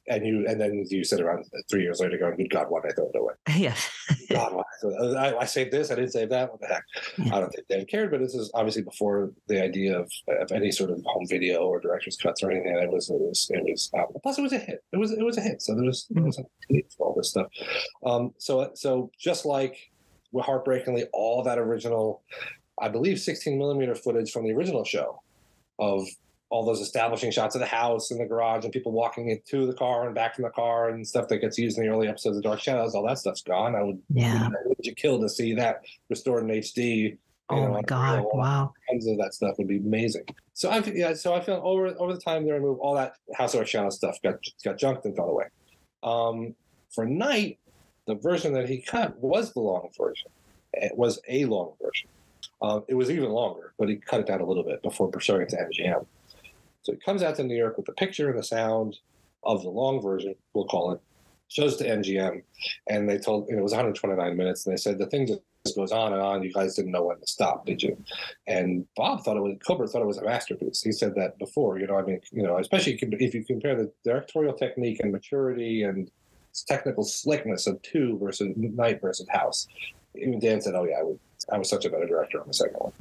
and then you sit around 3 years later going, good God, why did I throw it away? Yeah. God, why? I saved this, I didn't save that. What the heck? I don't think Dan cared, but this is obviously before the idea of any sort of home video or director's cuts or anything. It was plus it was a hit. It was a hit. So there was a need for all this stuff. So just like heartbreakingly all that original, I believe 16 millimeter footage from the original show of all those establishing shots of the house and the garage and people walking into the car and back from the car and stuff that gets used in the early episodes of Dark Shadows, all that stuff's gone. I would you kill to see that restored in HD. Oh my God! Wow, tons of that stuff would be amazing. So I feel over the time they removed all that House of Dark Shadows stuff got junked and thrown away. For Night, the version that he cut was the long version. It was a long version. It was even longer, but he cut it down a little bit before showing it to MGM. So it comes out to New York with the picture and the sound of the long version, we'll call it, shows to MGM, and they told, it was 129 minutes, and they said the thing just goes on and on. You guys didn't know when to stop, did you? And Colbert thought it was a masterpiece. He said that before, especially if you compare the directorial technique and maturity and technical slickness of two versus Night versus House. Even Dan said, "Oh yeah, I was such a better director on the second one."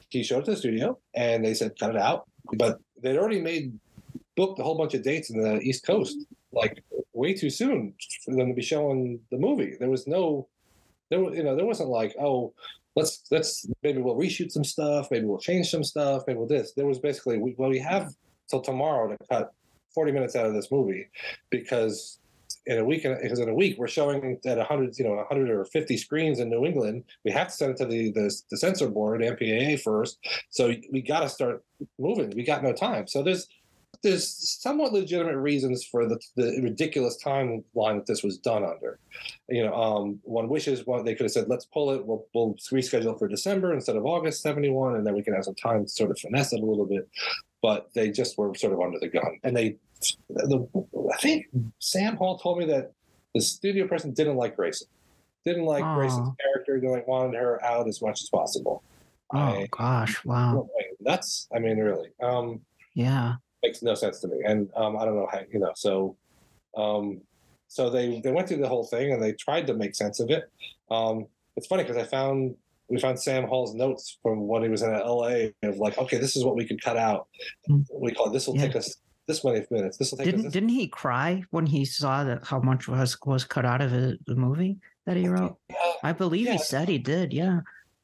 He showed it to the studio, and they said, "Cut it out." But they'd already booked a whole bunch of dates in the East Coast, way too soon for them to be showing the movie. There wasn't like, oh, let's maybe we'll reshoot some stuff, maybe we'll change some stuff, maybe we'll this. There was basically, we have till tomorrow to cut 40 minutes out of this movie because in a week we're showing at 100 or 50 screens in New England. We have to send it to the censor board, MPAA first. So we got to start moving. We got no time. So there's somewhat legitimate reasons for the ridiculous timeline that this was done under. One wishes they could have said, let's pull it. We'll reschedule it for December instead of August 71, and then we can have some time to sort of finesse it a little bit. But they just were sort of under the gun. And I think Sam Hall told me that the studio person didn't like Grayson. Didn't like Grayson's character. They wanted her out as much as possible. Gosh, wow. That's, really. Yeah. Makes no sense to me. And I don't know how, so they went through the whole thing and they tried to make sense of it. It's funny because we found Sam Hall's notes from when he was in LA of like, okay, this is what we could cut out. We call it, this will take us this many minutes. This will take us. Didn't he cry when he saw that how much was cut out of the movie that he wrote? I believe he said he did. Yeah.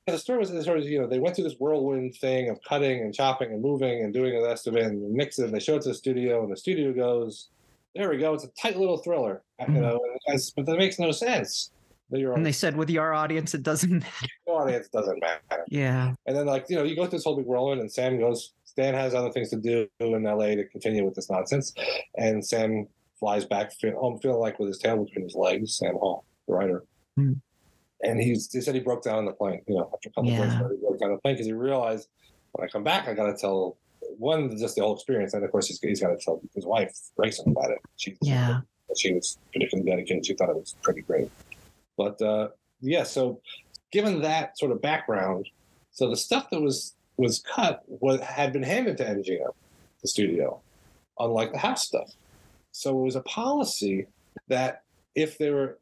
The story was, they went through this whirlwind thing of cutting and chopping and moving and doing the rest of it and mix it. And they show it to the studio, and the studio goes, "There we go. It's a tight little thriller." But that makes no sense. And they said, with your audience, it doesn't matter. Your audience doesn't matter. Yeah. And then, you go through this whole big whirlwind, and Stan has other things to do in LA to continue with this nonsense. And Sam flies back, feeling like with his tail between his legs, Sam Hall, the writer. Mm. And he said he broke down on the plane, after a couple of days, he broke down on the plane because he realized when I come back, I got to tell just the whole experience. And of course, he's got to tell his wife, Grayson, about it. She was particularly dedicated. She thought it was pretty great. But so given that sort of background, so the stuff that was cut had been handed to MGM, the studio, unlike the house stuff. So it was a policy that if they were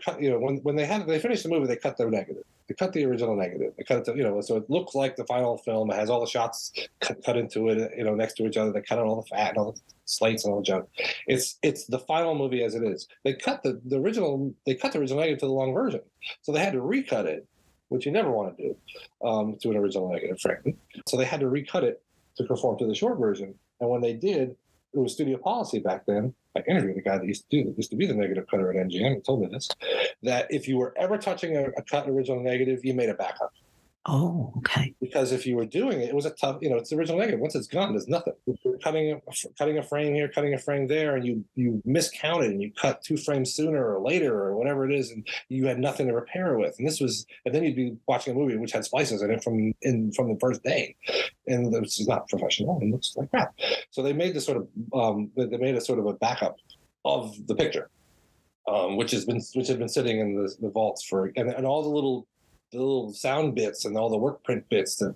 cut, when they finished the movie, they cut their negative. They cut the original negative. They cut it to, so it looks like the final film. It has all the shots cut into it, next to each other. They cut out all the fat and all the slates and all the junk. It's the final movie as it is. They cut the original negative to the long version, so they had to recut it, which you never want to do to an original negative, frankly. So they had to recut it to conform to the short version. And when they did, it was studio policy back then. I interviewed the guy that used to be the negative cutter at MGM. He told me this, that if you were ever touching a cut original negative, you made a backup. Oh, okay. Because if you were doing it, it was a tough, it's the original negative. Once it's gone, there's nothing. If you're cutting a frame here, cutting a frame there, and you miscounted and you cut 2 frames sooner or later or whatever it is, and you had nothing to repair with. And then you'd be watching a movie which had splices in it from the first day, and this is not professional. It looks like crap. So they made this sort of a backup of the picture, which had been sitting in the vaults for and all the little sound bits and all the work print bits that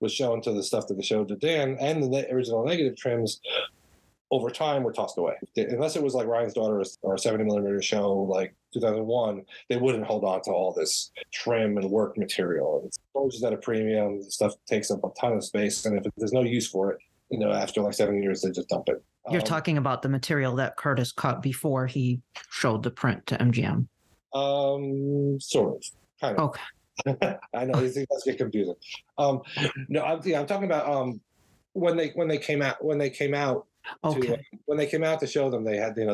was shown to the stuff that they showed to Dan and the original negative trims over time were tossed away. Unless it was like Ryan's Daughter or a 70mm show like 2001, they wouldn't hold on to all this trim and work material. It's always at a premium. The stuff takes up a ton of space, and if there's no use for it, after like 7 years, they just dump it. You're talking about the material that Curtis cut before he showed the print to MGM. Sort of, kind of. Okay. I know these things get confusing. I'm talking about when they came out. Okay. When they came out to show them, they had they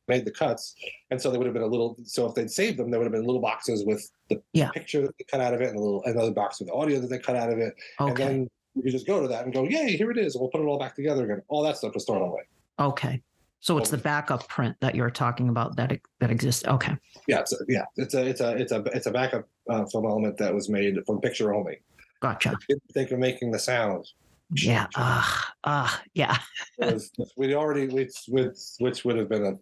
made the cuts, and so they would have been a little. So if they'd saved them, there would have been little boxes with the picture that they cut out of it, and another box with the audio that they cut out of it, and then you could just go to that and go, "Yay, here it is," and we'll put it all back together again. All that stuff was thrown away. Okay. So it's the backup print that you're talking about that exists. Okay. Yeah, it's a backup film element that was made from picture only. Gotcha. I didn't think of making the sound. Yeah. Yeah. Which would have been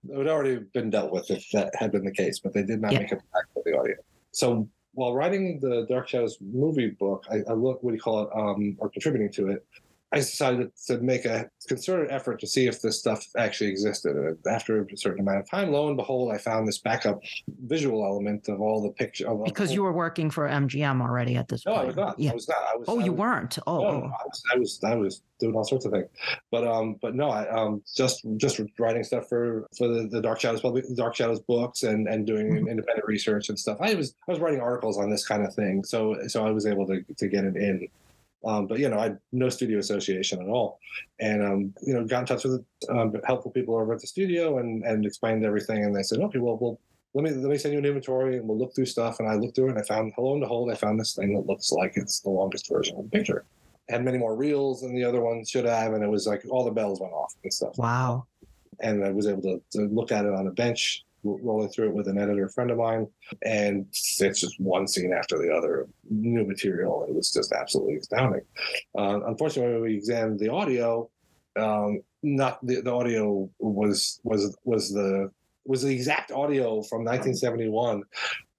it would already been dealt with if that had been the case, but they did not make it back for the audio. So while writing the Dark Shadows movie book, I looked, or contributing to it, I decided to make a concerted effort to see if this stuff actually existed. And after a certain amount of time, lo and behold, I found this backup visual element of all the picture. Because you were working for MGM already at this point. No, I was not. Yeah. I was not. You weren't. No, I was doing all sorts of things. But no, I just writing stuff for the Dark Shadows Dark Shadows books and doing independent research and stuff. I was writing articles on this kind of thing, so I was able to get it in. But I had no studio association at all, and got in touch with helpful people over at the studio and explained everything. And they said, okay, well, let me send you an inventory and we'll look through stuff. And I looked through it and I found, lo and behold, I found this thing that looks like it's the longest version of the picture. It had many more reels than the other one should have, and it was like all the bells went off and stuff. Wow. And I was able to look at it on a bench, rolling through it with an editor friend of mine, and it's just one scene after the other, new material. It was just absolutely astounding. Unfortunately, when we examined the audio, not the audio was the exact audio from 1971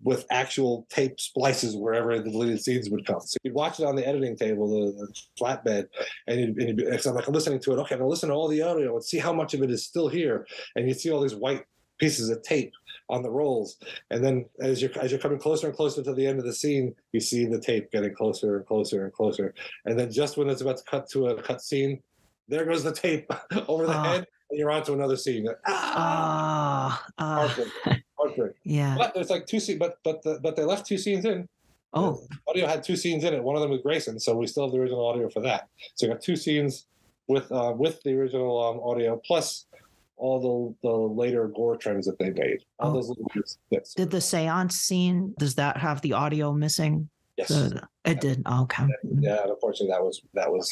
with actual tape splices wherever the deleted scenes would come. So you'd watch it on the editing table, the flatbed, and so I'm like, I'm listening to it. Okay, I'm gonna listen to all the audio and see how much of it is still here. And you'd see all these white pieces of tape on the rolls. And then as you're coming closer and closer to the end of the scene, you see the tape getting closer and closer and closer. And then just when it's about to cut to a cut scene, there goes the tape over the head, and you're on to another scene. Heartbreak. Yeah. But there's like two scenes, but they left two scenes in. Oh. The audio had two scenes in it. One of them with Grayson, so we still have the original audio for that. So you got two scenes with the original audio, plus all the later gore trims that they made. All those little bits. Did the seance scene, does that have the audio missing? Yes. It did. Okay. Yeah, unfortunately that was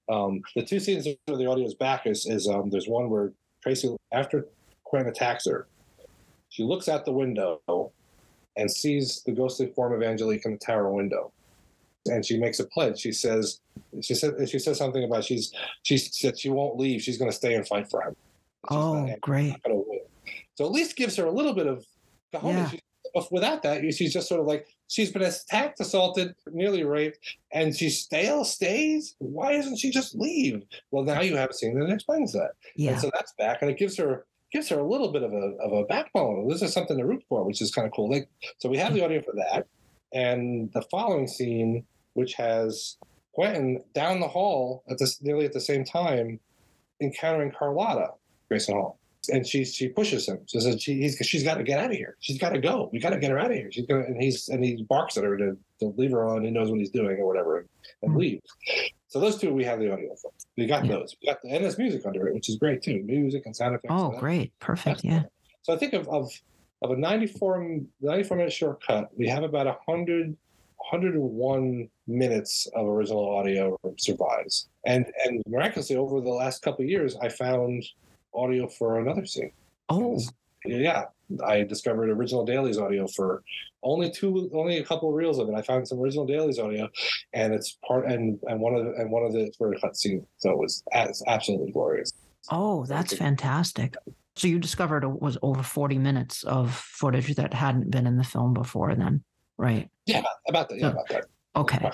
the two scenes where the audio is back is there's one where Tracy, after Quinn attacks her, she looks out the window and sees the ghostly form of Angelique in the tower window. And she makes a pledge. She says something about she said she won't leave. She's going to stay and fight for him. Great. So at least gives her a little bit of cojones. Yeah. Without that, she's just sort of like, she's been attacked, assaulted, nearly raped, and she still stays. Why doesn't she just leave? Well, now you have a scene that explains that. Yeah. And so that's back, and it gives her a little bit of a backbone. This is something to root for, which is kind of cool. So we have the audio for that, and the following scene, which has Quentin down the hall nearly at the same time, encountering Carlotta, Grayson Hall. And she pushes him. She says she's got to get out of here. She's got to go. We got to get her out of here. She's gonna, and he barks at her to leave her alone. He knows what he's doing or whatever, and leaves. So those two we have the audio for. We got those. We got and there's music under it, which is great too. Music and sound effects. Oh, great, perfect. Yeah. Cool. So I think of a 94-minute short cut, we have about 101 minutes of original audio survives, and miraculously over the last couple of years, I found audio for another scene. I discovered original dailies audio for only a couple of reels of it. I found some original dailies audio, and it's one of the for a cut scene. So it's absolutely glorious. Oh, that's fantastic. So you discovered it was over 40 minutes of footage that hadn't been in the film before then, right? Yeah, about that. Yeah, about that. Okay.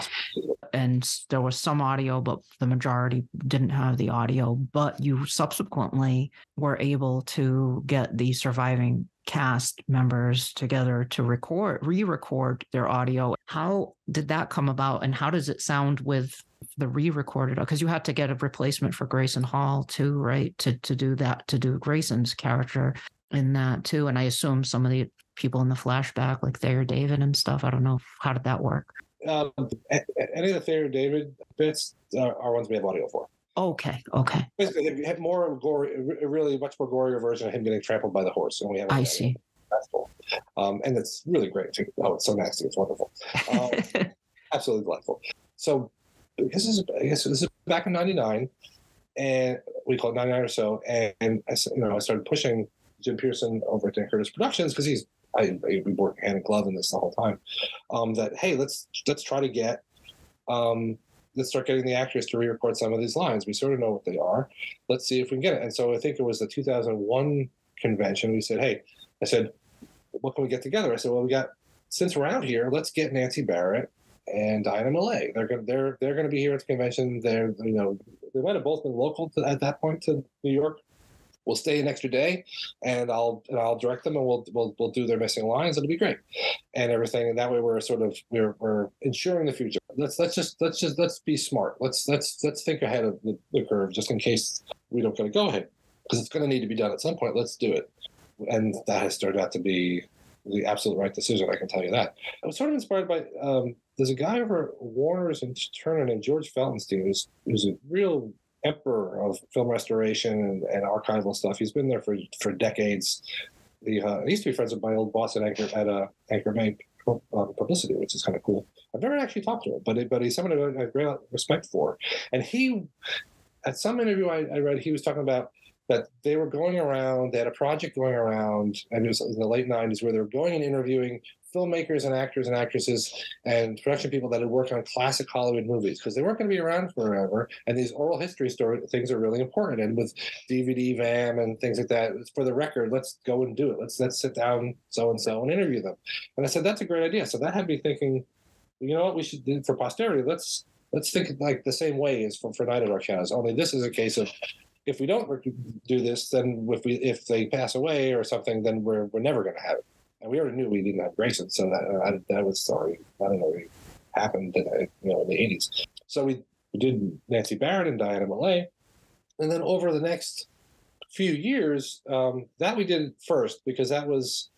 And there was some audio, but the majority didn't have the audio. But you subsequently were able to get the surviving cast members together to re-record their audio. How did that come about? And how does it sound with the re-recorded? Because you had to get a replacement for Grayson Hall too, right? To do that, to do Grayson's character in that too. And I assume some of the people in the flashback, like Thayer David and stuff. I don't know. How did that work? Any of the Thayer David bits are ones we have audio for. Okay. Basically, you have more gory, really much more gory version of him getting trampled by the horse, and we have. I see. That's cool, and it's really great too. Oh, it's so nasty! It's wonderful, absolutely delightful. So, this is back in '99, and we call it '99 or so, and I started pushing Jim Pearson over at Dan Curtis Productions because we work hand in glove in this the whole time. That hey, let's try to get let's start getting the actors to re-record some of these lines. We sort of know what they are. Let's see if we can get it. And so I think it was the 2001 convention. We said, hey, I said, what can we get together? I said, well, since we're out here, let's get Nancy Barrett and Diana Millay. They're going to be here at the convention. They might have both been local at that point to New York. We'll stay an extra day, and I'll direct them, and we'll do their missing lines. It'll be great, and everything. And that way, we're ensuring the future. Let's be smart. Let's think ahead of the curve, just in case we don't get a go ahead, because it's going to need to be done at some point. Let's do it, and that has turned out to be the absolute right decision. I can tell you that. I was sort of inspired by there's a guy over at Warner's and Turner named George Feltenstein, who's a real emperor of film restoration and archival stuff. He's been there for decades. He used to be friends with my old boss at Anchor Bay Publicity, which is kind of cool. I've never actually talked to him, but he's someone I have great respect for. And he, at some interview I read, he was talking about that they were going around, they had a project going around, and it was in the late 90s, where they were going and interviewing filmmakers and actors and actresses and production people that had worked on classic Hollywood movies, because they weren't going to be around forever. And these oral history story things are really important. And with DVD, VAM, and things like that, for the record, let's go and do it. Let's sit down so-and-so and interview them. And I said, that's a great idea. So that had me thinking, you know what we should do for posterity? Let's think like the same way as for Night at Dark Shadows. Only this is a case of, if we don't do this, then if they pass away or something, then we're never going to have it. And we already knew we didn't have Grayson, so that was sorry. I don't know, it happened in the 80s. So we did Nancy Barrett and Diana Malay, and then over the next few years, that we did first, because that was,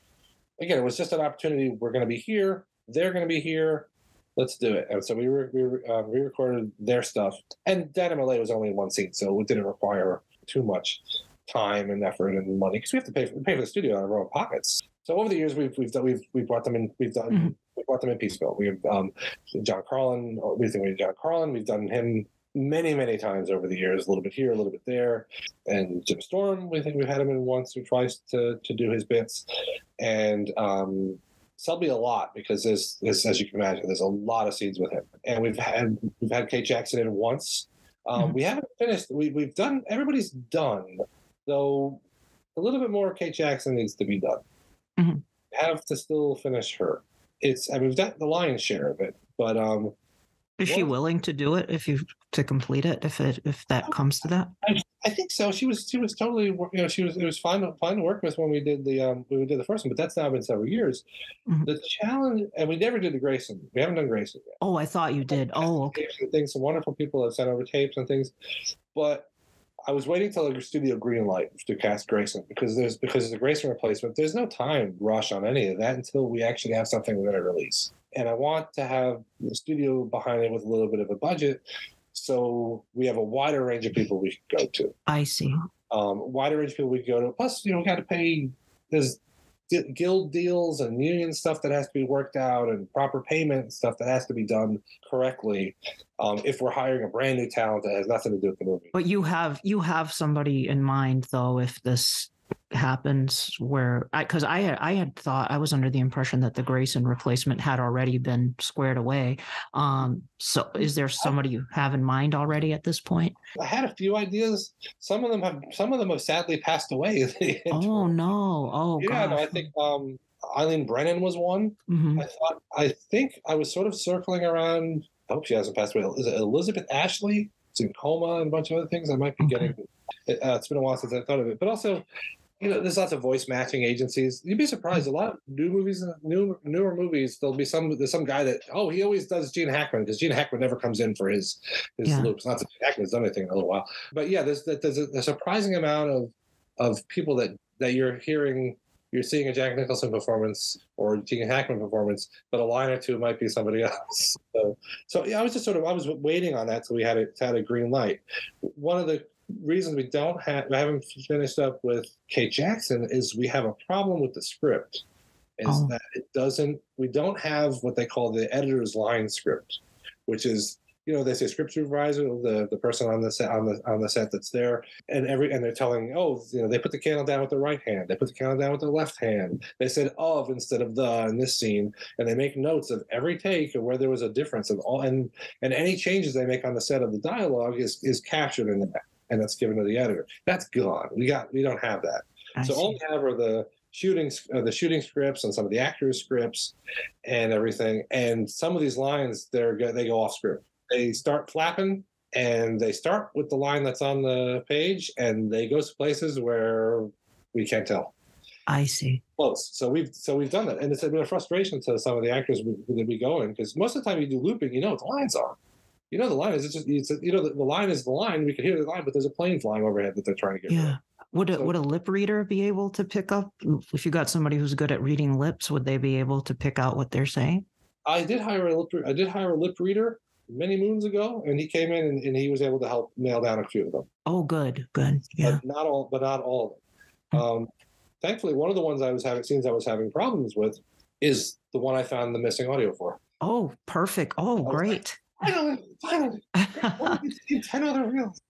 again, it was just an opportunity. We're going to be here. They're going to be here. Let's do it. And so we re-recorded their stuff. And Diana Malay was only in one scene, so it didn't require too much time and effort and money, because we have to pay for the studio out of our own pockets. So over the years, we've brought them in. We brought them in piecemeal. We have John Carlin. We think we have John Carlin. We've done him many times over the years. A little bit here, a little bit there. And Jim Storm, we think we've had him in once or twice to do his bits. And Selby a lot, because there's, as you can imagine, there's a lot of scenes with him. And we've had Kate Jackson in once. We haven't finished. We've done. Everybody's done, though. A little bit more Kate Jackson needs to be done. Mm-hmm. Have to still finish her. We've got the lion's share of it, but is she willing to do it to complete it if that comes to that? I think so. She was totally, it was fine to work with when we did the first one, but that's now been several years. Mm-hmm. The challenge, and we never did the Grayson. We haven't done Grayson yet. Oh, I thought you did. Oh, okay. Some wonderful people have sent over tapes and things, but I was waiting till the studio green light to cast Grayson, because there's a Grayson replacement. There's no time rush on any of that until we actually have something we're going to release. And I want to have the studio behind it with a little bit of a budget, so we have a wider range of people we can go to. I see. Wider range of people we can go to. Plus, we got to pay. There's guild deals and union stuff that has to be worked out, and proper payment stuff that has to be done correctly. If we're hiring a brand new talent that has nothing to do with the movie. But you have somebody in mind, though, if this happens, where because I had thought, I was under the impression that the Grayson replacement had already been squared away. So is there somebody you have in mind already at this point? I had a few ideas. Some of them have sadly passed away. Oh no! Oh yeah, no, I think Eileen Brennan was one. Mm-hmm. I think I was sort of circling around. I hope she hasn't passed away. Is it Elizabeth Ashley? It's in coma and a bunch of other things. I might be getting. It's been a while since I thought of it, but also, there's lots of voice matching agencies. You'd be surprised. A lot of newer movies, there's some guy that he always does Gene Hackman, because Gene Hackman never comes in for his loops. Not that Gene Hackman's done anything in a little while, but yeah, there's a surprising amount of people that you're hearing. You're seeing a Jack Nicholson performance or Gene Hackman performance, but a line or two might be somebody else. So yeah, I was waiting on that till we had a green light. One of the reasons we haven't finished up with Kate Jackson is we have a problem with the script. That we don't have what they call the editor's line script, which is, they say script supervisor, the person on the set that's there, and they're telling, they put the candle down with the right hand, they put the candle down with the left hand, they said of instead of the in this scene, and they make notes of every take and where there was a difference, and any changes they make on the set of the dialogue is captured in that, and that's given to the editor. That's gone. We don't have that. All we have are the shooting scripts and some of the actors' scripts and everything, and some of these lines they go off script. They start flapping, and they start with the line that's on the page, and they go to places where we can't tell. I see. Close. So we've done that, and it's been a frustration to some of the actors that we go in, because most of the time you do looping, what the lines are. The line is the line is the line. We can hear the line, but there's a plane flying overhead that they're trying to get rid of. Would a lip reader be able to pick up if you got somebody who's good at reading lips? Would they be able to pick out what they're saying? I did hire a lip reader many moons ago, and he came in and he was able to help nail down a few of them. Oh, good, yeah. But not all of them. Thankfully, one of the ones scenes I was having problems with is the one I found the missing audio for. Oh, perfect. Oh, great. Finally. Why did you save 10 other reels?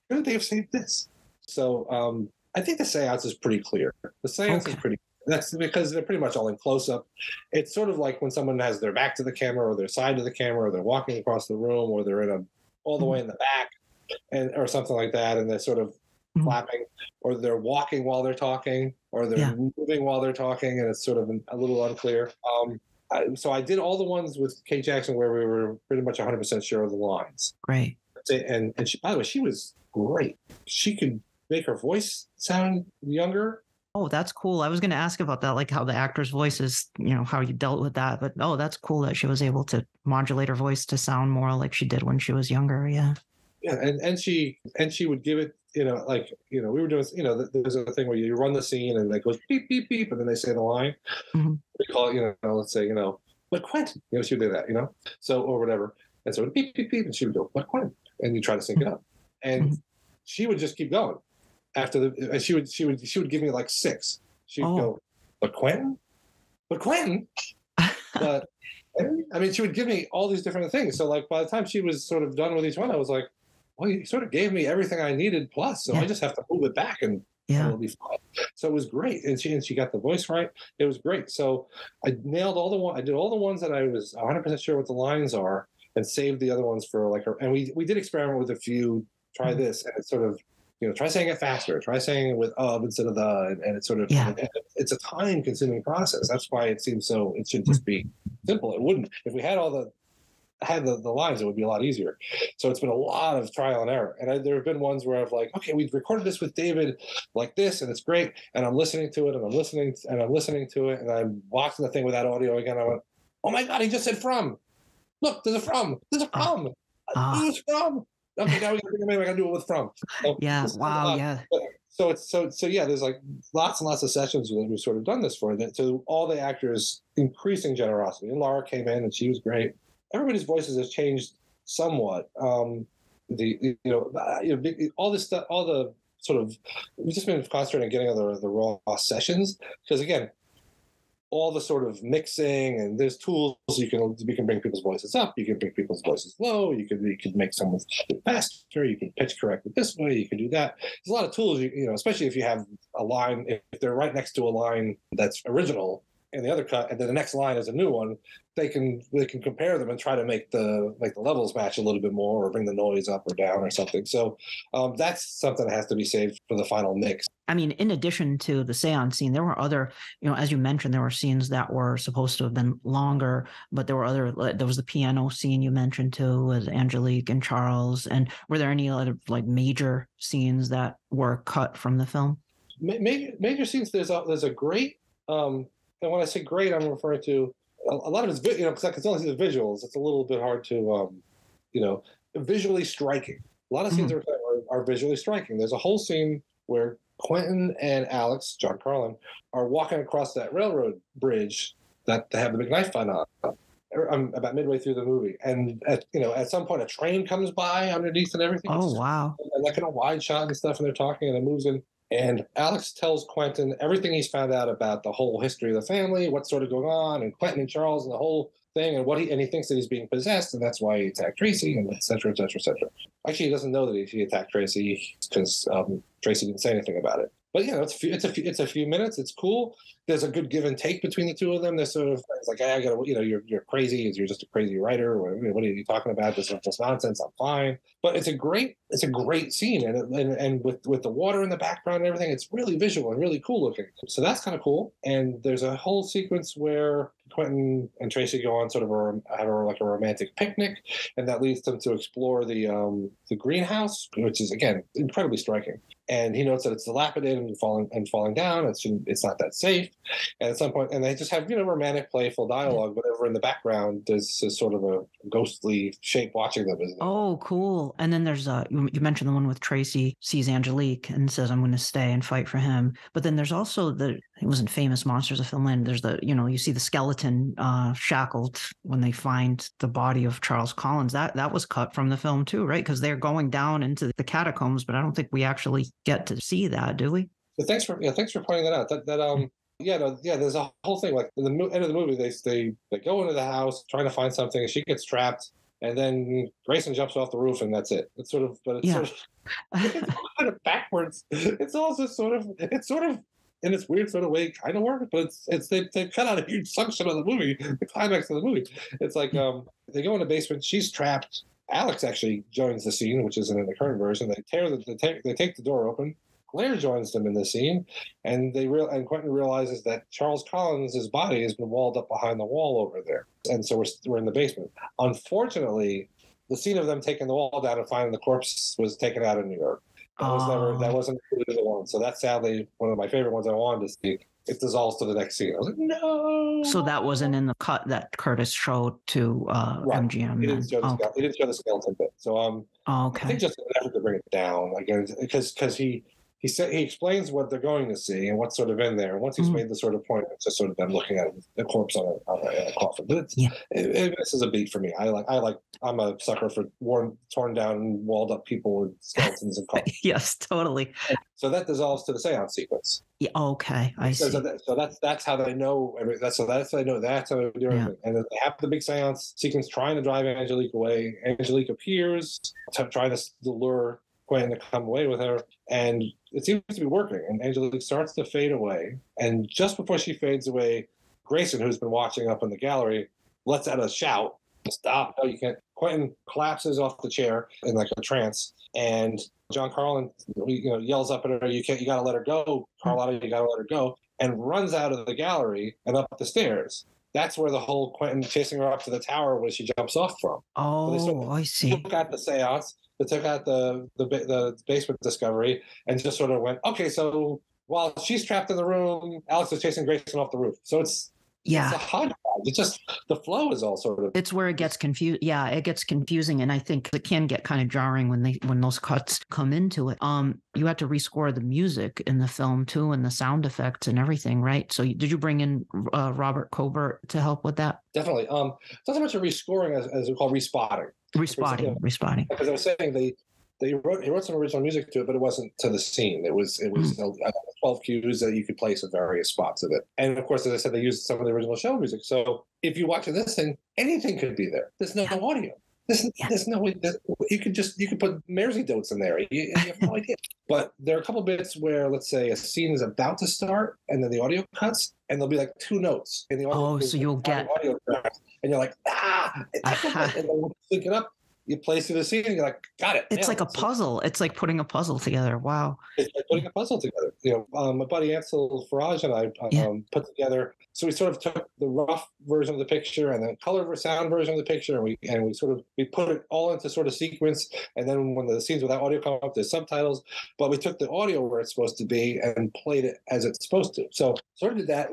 Couldn't they have saved this? So I think the seance is pretty clear. The seance is pretty. That's because they're pretty much all in close-up. It's sort of like when someone has their back to the camera or their side to the camera, or they're walking across the room, or they're all the way in the back, or something like that, and they're sort of flapping, or they're walking while they're talking, or they're moving while they're talking, and it's sort of a little unclear. So I did all the ones with Kate Jackson where we were pretty much 100% sure of the lines. Great. And she, by the way, she was great. She could make her voice sound younger. Oh, that's cool. I was going to ask about that, like how the actor's voice is, how you dealt with that. But that's cool that she was able to modulate her voice to sound more like she did when she was younger. Yeah. Yeah, and she would give it, we were doing, there's a thing where you run the scene and it goes beep beep beep, and then they say the line. Mm-hmm. We call it, let's say, but Quentin, she would do that, so or whatever, and so beep beep beep, and she would go, but Quentin, and you try to sync it up, and she would just keep going. After and she would give me like 6. She'd go, but Quentin, but I mean, she would give me all these different things. So like by the time she was sort of done with each one, I was like, well, you sort of gave me everything I needed plus, so I just have to move it back and it'll be fine. So it was great, and she got the voice right. It was great. So I nailed I did all the ones that I was 100% sure what the lines are, and saved the other ones for like her. And we did experiment with a few. Try this, and it's sort of. Try saying it faster. Try saying it with instead of the, and it's sort of, it's a time-consuming process. That's why it seems so. It should just be simple. It wouldn't. If we had the lines, it would be a lot easier. So it's been a lot of trial and error. And there have been ones where I've like, okay, we've recorded this with David like this, and it's great. And I'm listening to it, and I'm listening to it, and I'm watching the thing with that audio again. I went, oh my God, he just said from. Look, there's a from. There's a from. Who's from? Okay, now we gotta do it with from. So yeah. Wow. Yeah. So there's like lots and lots of sessions that we've sort of done this for. So all the actors, increasing generosity. And Laura came in and she was great. Everybody's voices has changed somewhat. All this stuff, all the sort of, we've just been concentrating on getting the raw sessions, because again, all the sort of mixing, and there's tools you can bring people's voices up, you can bring people's voices low, you could make someone faster, you can pitch correct it this way, you can do that. There's a lot of tools, especially if you have a line, if they're right next to a line that's original in the other cut, and then the next line is a new one, they can compare them and try to make the levels match a little bit more, or bring the noise up or down or something. So that's something that has to be saved for the final mix. I mean, in addition to the seance scene, there were other, as you mentioned, there were scenes that were supposed to have been longer, but there was the piano scene you mentioned too, with Angelique and Charles. And were there any other like major scenes that were cut from the film? Major scenes. There's a great, and when I say great, I'm referring to a lot of it's, because I can only see the visuals. It's a little bit hard to, visually striking. A lot of scenes are visually striking. There's a whole scene where Quentin and Alex, John Carlin, are walking across that railroad bridge that they have the big knife fight on. About midway through the movie, and at some point a train comes by underneath and everything. Oh wow! And like in a wide shot and stuff, and they're talking, and it moves in. And Alex tells Quentin everything he's found out about the whole history of the family, what's sort of going on, and Quentin and Charles and the whole thing, and he thinks that he's being possessed, and that's why he attacked Tracy, and et cetera, et cetera, et cetera. Actually, he doesn't know that he attacked Tracy because Tracy didn't say anything about it. But it's a few minutes. It's cool. There's a good give and take between the two of them. There's sort of like, I gotta, you're crazy. You're just a crazy writer. What are you talking about? This is just nonsense. I'm fine. But it's a great scene, and with the water in the background and everything, it's really visual and really cool looking. So that's kind of cool. And there's a whole sequence where Quentin and Tracy go on sort of have a romantic picnic, and that leads them to explore the greenhouse, which is again incredibly striking. and he notes that it's dilapidated and falling down. It's not that safe. And at some point, and they just have romantic, playful dialogue. But over in the background, there's sort of a ghostly shape watching them. Isn't it? Oh, cool. And then there's you mentioned the one with Tracy sees Angelique and says, "I'm going to stay and fight for him." But then there's also it was in Famous Monsters of Finland. There's you see the skeleton shackled when they find the body of Charles Collins. That was cut from the film too, right? Because they're going down into the catacombs, but I don't think we actually get to see that, do we? So thanks for pointing that out. There's a whole thing. Like in the end of the movie, they go into the house trying to find something, and she gets trapped, and then Grayson jumps off the roof, and that's it. It's sort of it's kind of backwards. It's also sort of in its weird sort of way kind of work, but they cut out a huge section of the movie, the climax of the movie. It's like they go in the basement, she's trapped. Alex actually joins the scene, which isn't in the current version. They take the door open. Claire joins them in the scene, and Quentin realizes that Charles Collins' body has been walled up behind the wall over there, and so we're in the basement. Unfortunately, the scene of them taking the wall down and finding the corpse was taken out in New York. That wasn't included in the one. So that's sadly one of my favorite ones I wanted to see. It dissolves to the next scene. I was like, no. So that wasn't in the cut that Curtis showed to MGM. He didn't show the skeleton bit. So I think just an effort to bring it down again, because he explains what they're going to see and what's sort of in there. And once he's made the sort of point, it's just sort of them looking at the corpse on a coffin. But this is a beat for me. I'm a sucker for torn down, walled up people with skeletons and coffins. Yes, totally. So that dissolves to the seance sequence. Yeah. Okay, I see. So that's how they know. That's how they do everything. And then they have the big seance sequence trying to drive Angelique away. Angelique appears, trying to lure Quentin to come away with her, and it seems to be working. And Angelique starts to fade away, and just before she fades away, Grayson, who's been watching up in the gallery, lets out a shout, "Stop! No, you can't!" Quentin collapses off the chair in like a trance, and John Carlin, yells up at her, "You got to let her go, Carlotta! You got to let her go!" and runs out of the gallery and up the stairs. That's where the whole Quentin chasing her up to the tower where she jumps off from. Oh, so I see. Took out the seance. They took out the basement discovery and just sort of went, okay, so while she's trapped in the room, Alex is chasing Grayson off the roof. So it's a hodgepodge. It's just the flow is all sort of. It's where it gets confused. Yeah, it gets confusing, and I think it can get kind of jarring when those cuts come into it. You had to rescore the music in the film too, and the sound effects and everything, right? So did you bring in Robert Cobert to help with that? Definitely. It's not so much a rescoring as we call respotting. Respotting. Because I was saying he wrote some original music to it, but it wasn't to the scene. It was 12 cues that you could place at various spots of it. And of course, as I said, they used some of the original show music. So if you watch this thing, anything could be there. There's no audio. There's no way that you could put Mersey-Dotes in there. You have no idea. But there are a couple bits where, let's say, a scene is about to start and then the audio cuts, and there'll be like two notes in the audio. Oh, so you'll get audio tracks, and you're like, and then we'll sync it up. You play through the scene and you're like, got it. It's like a puzzle. It's like putting a puzzle together. Wow. It's like putting a puzzle together. My buddy Ansel Farage and I put together. So we sort of took the rough version of the picture and the color sound version of the picture, and we put it all into sort of sequence. And then when the scenes without audio come up, there's subtitles. But we took the audio where it's supposed to be and played it as it's supposed to. So sort of did that.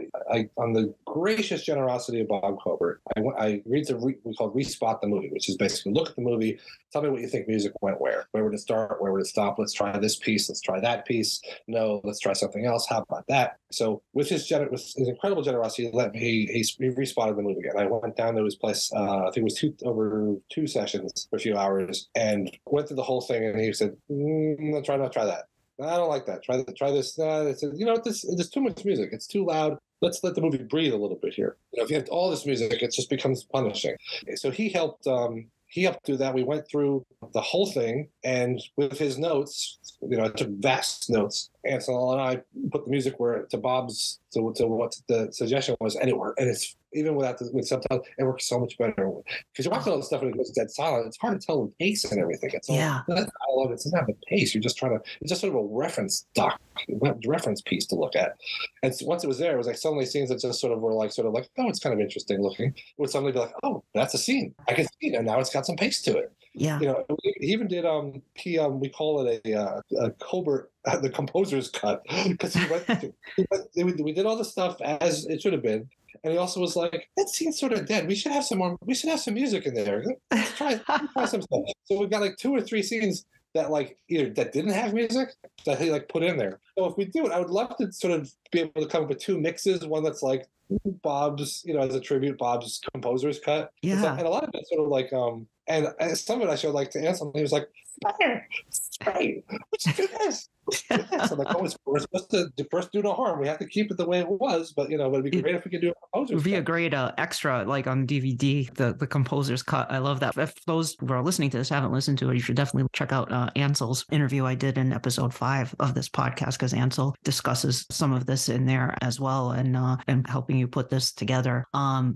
On the gracious generosity of Bob Cobert, I agreed to we call respot the movie, which is basically look at the movie, tell me what you think music went where would it start, where would it stop, let's try this piece, let's try that piece, no, let's try something else, how about that? So with his incredible generosity, he respotted the movie again. I went down to his place, I think it was over two sessions for a few hours, and went through the whole thing, and he said, let's try that. I don't like that. Try this. There's too much music. It's too loud. Let's let the movie breathe a little bit here. If you have all this music, it just becomes punishing. So he helped do that. We went through the whole thing, and with his notes, I took vast notes. Ansel and I put the music to Bob's to what the suggestion was, and it worked. And it's even with subtitles, it works so much better because you're watching all this stuff and it goes dead silent. It's hard to tell the pace and everything. It's all that dialogue. It's not the pace. You're just it's just sort of a reference piece to look at. And once it was there, it was like suddenly scenes that just sort of were like, oh, it's kind of interesting looking. It would suddenly be like, oh, that's a scene. I can see it, and now it's got some pace to it. Yeah. He even did we call it a Cobert the composer's cut because we did all the stuff as it should have been. And he also was like, that scene's sort of dead. We should have some more. We should have some music in there. Let's try some stuff. So we've got like 2 or 3 scenes that like either that didn't have music that he like put in there. So if we do it, I would love to sort of be able to come up with 2 mixes. One that's like Bob's, as a tribute, Bob's composer's cut. Yeah. And a lot of it's sort of like and some of it I showed like to Ansel, and he was like, "Fire, great. Let's do this." I'm like, we're supposed to first do no harm. We have to keep it the way it was, but it'd be great if we could do a composer's cut. It would be a great extra, like on DVD, the composer's cut. I love that. If those who are listening to this haven't listened to it, you should definitely check out Ansel's interview I did in episode 5 of this podcast, because Ansel discusses some of this in there as well, and helping you put this together.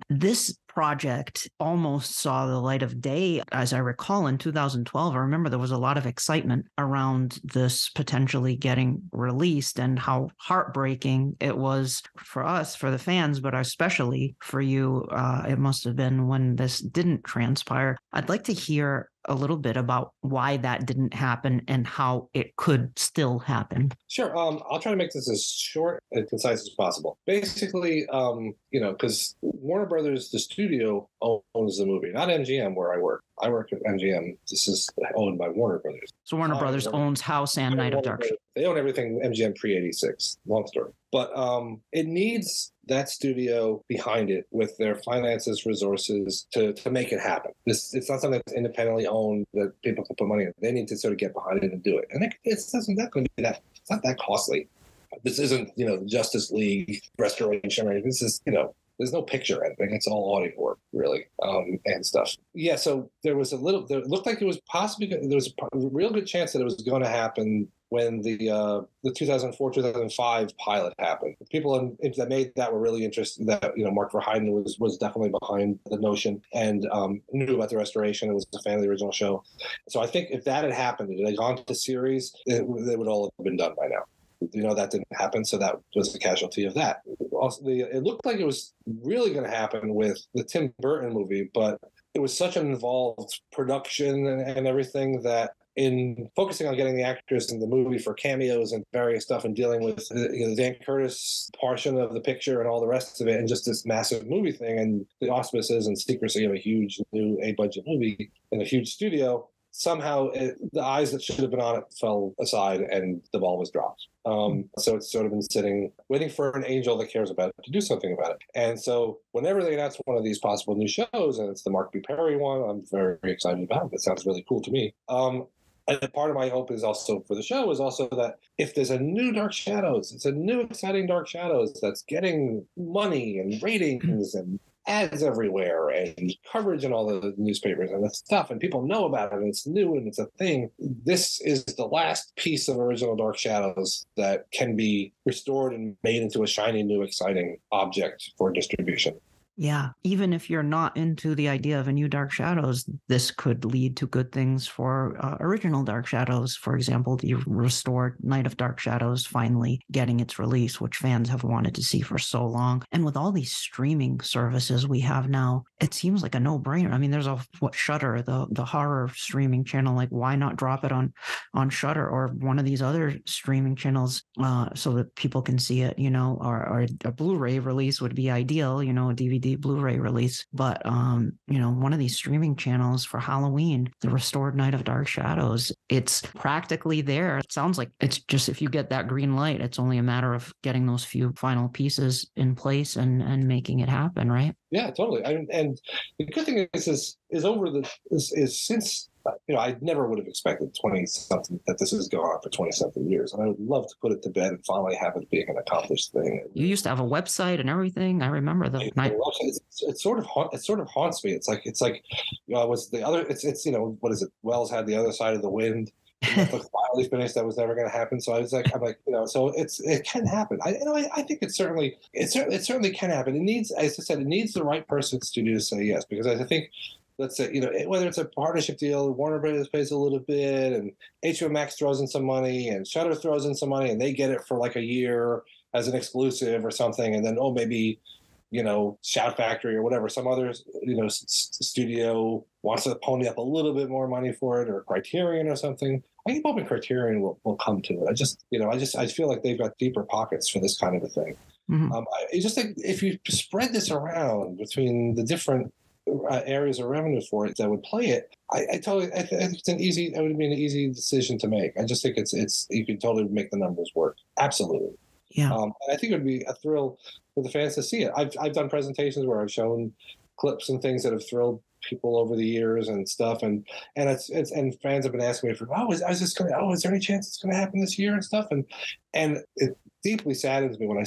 This project almost saw the light of day, as I recall, in 2012. I remember there was a lot of excitement around this potentially getting released, and how heartbreaking it was for us, for the fans, but especially for you. It must have been when this didn't transpire. I'd like to hear a little bit about why that didn't happen and how it could still happen. Sure. I'll try to make this as short and concise as possible. Basically, because Warner Brothers, the studio, owns the movie, not MGM where I work. I work at MGM. This is owned by Warner Brothers. So Warner Brothers owns House and Night of Dark Shadows. They own everything MGM pre-86. Long story. But it needs that studio behind it with their finances, resources to make it happen. It's not something that's independently owned that people can put money in. They need to sort of get behind it and do it. And it's not going to be that. It's not that costly. This isn't the Justice League restoration or anything. This is there's no picture or anything. It's all audio work, really, and stuff. Yeah, so there was it looked like it was possibly, there was a real good chance that it was going to happen when the 2004-2005 pilot happened. The people that made that were really interested. That Mark Verheiden was definitely behind the notion and knew about the restoration. It was a fan of the original show. So I think if that had happened, it had gone to series, they would all have been done by now. That didn't happen, so that was the casualty of that. Also, it looked like it was really going to happen with the Tim Burton movie, but it was such an involved production and everything that in focusing on getting the actors in the movie for cameos and various stuff and dealing with the Dan Curtis portion of the picture and all the rest of it and just this massive movie thing and the auspices and secrecy of a huge new A-budget movie in a huge studio, somehow the eyes that should have been on it fell aside and the ball was dropped. So it's sort of been sitting, waiting for an angel that cares about it to do something about it. And so whenever they announce one of these possible new shows, and it's the Mark B. Perry one, I'm very, very excited about it. It sounds really cool to me. And part of my hope is also for the show is also that if there's a new Dark Shadows, it's a new exciting Dark Shadows that's getting money and ratings and ads everywhere and coverage in all the newspapers and the stuff, and people know about it and it's new and it's a thing. This is the last piece of original Dark Shadows that can be restored and made into a shiny new exciting object for distribution. Yeah, even if you're not into the idea of a new Dark Shadows, this could lead to good things for original Dark Shadows. For example, the restored Night of Dark Shadows finally getting its release, which fans have wanted to see for so long. And with all these streaming services we have now, it seems like a no-brainer. I mean, there's Shudder, the horror streaming channel. Like, why not drop it on Shudder or one of these other streaming channels so that people can see it? Or a Blu-ray release would be ideal. A DVD Blu-ray release, but one of these streaming channels for Halloween, the restored Night of Dark Shadows, it's practically there. It sounds like it's just, if you get that green light, it's only a matter of getting those few final pieces in place and making it happen, right? Yeah, totally. And the good thing is since I never would have expected 20-something that this has gone on for 20-something years, and I would love to put it to bed and finally have it being an accomplished thing. You used to have a website and everything. I remember the night. It sort of haunts me. It's like was the other? It's what is it? Wells had The Other Side of the Wind. Finally finished. That was never going to happen. So I'm like, so it can happen. I think it certainly can happen. It needs, as I said, it needs the right person to say yes, because I think, let's say, whether it's a partnership deal, Warner Brothers pays a little bit, and HBO Max throws in some money, and Shudder throws in some money, and they get it for like a year as an exclusive or something, and then maybe Shout Factory or whatever, some other, studio wants to pony up a little bit more money for it, or Criterion or something, I think hoping Criterion will come to it. I feel like they've got deeper pockets for this kind of a thing. Mm-hmm. I just think if you spread this around between the different areas of revenue for it that would play it, I think it would be an easy decision to make. I just think it's you can totally make the numbers work. Absolutely. Yeah. And I think it would be a thrill for the fans to see it. I've done presentations where I've shown clips and things that have thrilled people over the years and stuff, and fans have been asking me for, is there any chance it's going to happen this year and stuff, and it deeply saddens me when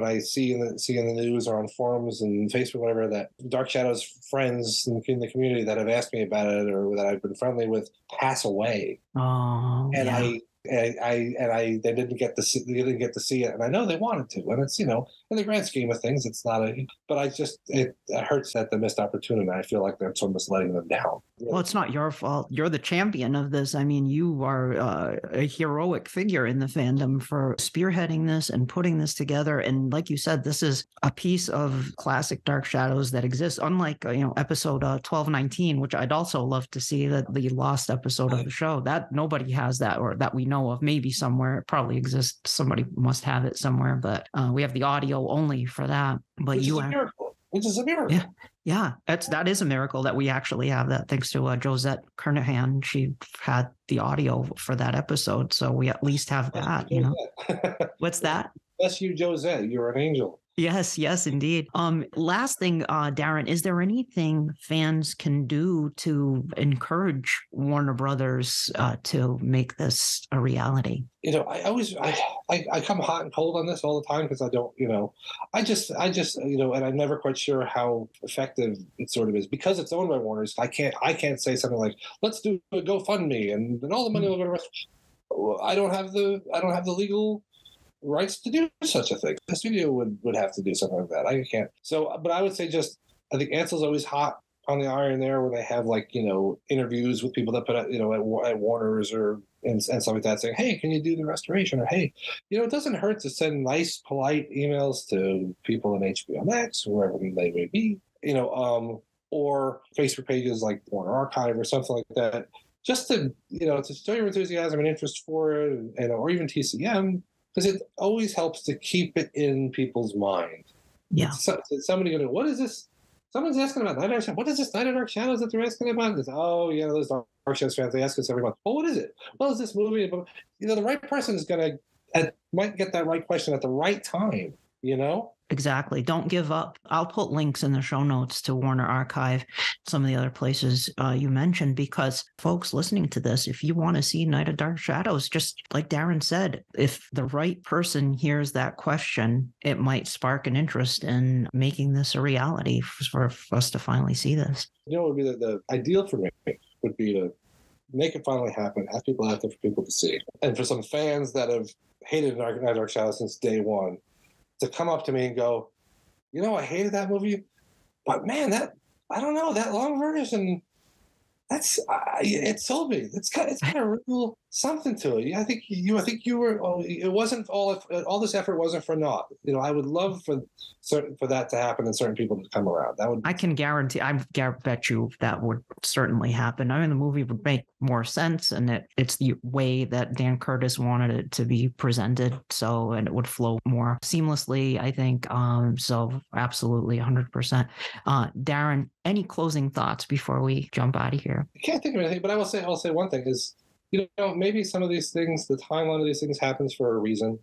I see in the news or on forums and Facebook, whatever, that Dark Shadows friends in the community that have asked me about it or that I've been friendly with pass away. Oh, and yeah. they didn't get to see it, and I know they wanted to, and it's, in the grand scheme of things, it's not but it hurts that the missed opportunity. I feel like that's almost letting them down. Well, it's not your fault. You're the champion of this. I mean, you are a heroic figure in the fandom for spearheading this and putting this together. And like you said, this is a piece of classic Dark Shadows that exists, unlike, episode 1219, which I'd also love to see, that the lost episode of the show. That nobody has that, or that we know of. Maybe somewhere it probably exists. Somebody must have it somewhere, but we have the audio only for that. But Which is a miracle. Yeah, that is a miracle that we actually have that, thanks to Josette Kernahan. She had the audio for that episode, so we at least have that. What's that? Bless you, Josette. You're an angel. Yes, indeed. Last thing, Darren, is there anything fans can do to encourage Warner Brothers to make this a reality? I come hot and cold on this all the time because I don't, I just, and I'm never quite sure how effective it sort of is because it's owned by Warner's. I can't say something like, let's do a GoFundMe and all the money will go to rest. I don't have the legal rights to do such a thing. The studio would have to do something like that. I can't. So, but I would say I think Ansel's always hot on the iron there when they have interviews with people that put out, at Warner's and stuff like that, saying, hey, can you do the restoration? Or, hey, it doesn't hurt to send nice, polite emails to people in HBO Max, wherever they may be, or Facebook pages like Warner Archive or something like that, just to, to show your enthusiasm and interest for it, or even TCM, because it always helps to keep it in people's mind. Yeah. So, somebody going, what is this? Someone's asking about Night of Dark Shadows. What is this Night of Dark Shadows that they're asking about? It's, those Dark Shadows fans, they ask us every month, well, what is it? Well, is this movie about, the right person is going to, might get that right question at the right time, Exactly. Don't give up. I'll put links in the show notes to Warner Archive, some of the other places you mentioned, because folks listening to this, if you want to see Night of Dark Shadows, just like Darren said, if the right person hears that question, it might spark an interest in making this a reality for us to finally see this. What would be the ideal for me would be to make it finally happen, have people out there for people to see. And for some fans that have hated Night of Dark Shadows since day one, to come up to me and go, I hated that movie, but man, I don't know, that long version, it sold me. It's got a real something to it. I think you were. It wasn't all this effort wasn't for naught. I would love for that to happen and certain people to come around. I can guarantee. I bet you that would certainly happen. I mean, the movie would make more sense, and it's the way that Dan Curtis wanted it to be presented. So, and it would flow more seamlessly, I think. So, absolutely, 100%. Darren, any closing thoughts before we jump out of here? I can't think of anything, but I'll say one thing is, maybe some of these things, the timeline of these things happens for a reason.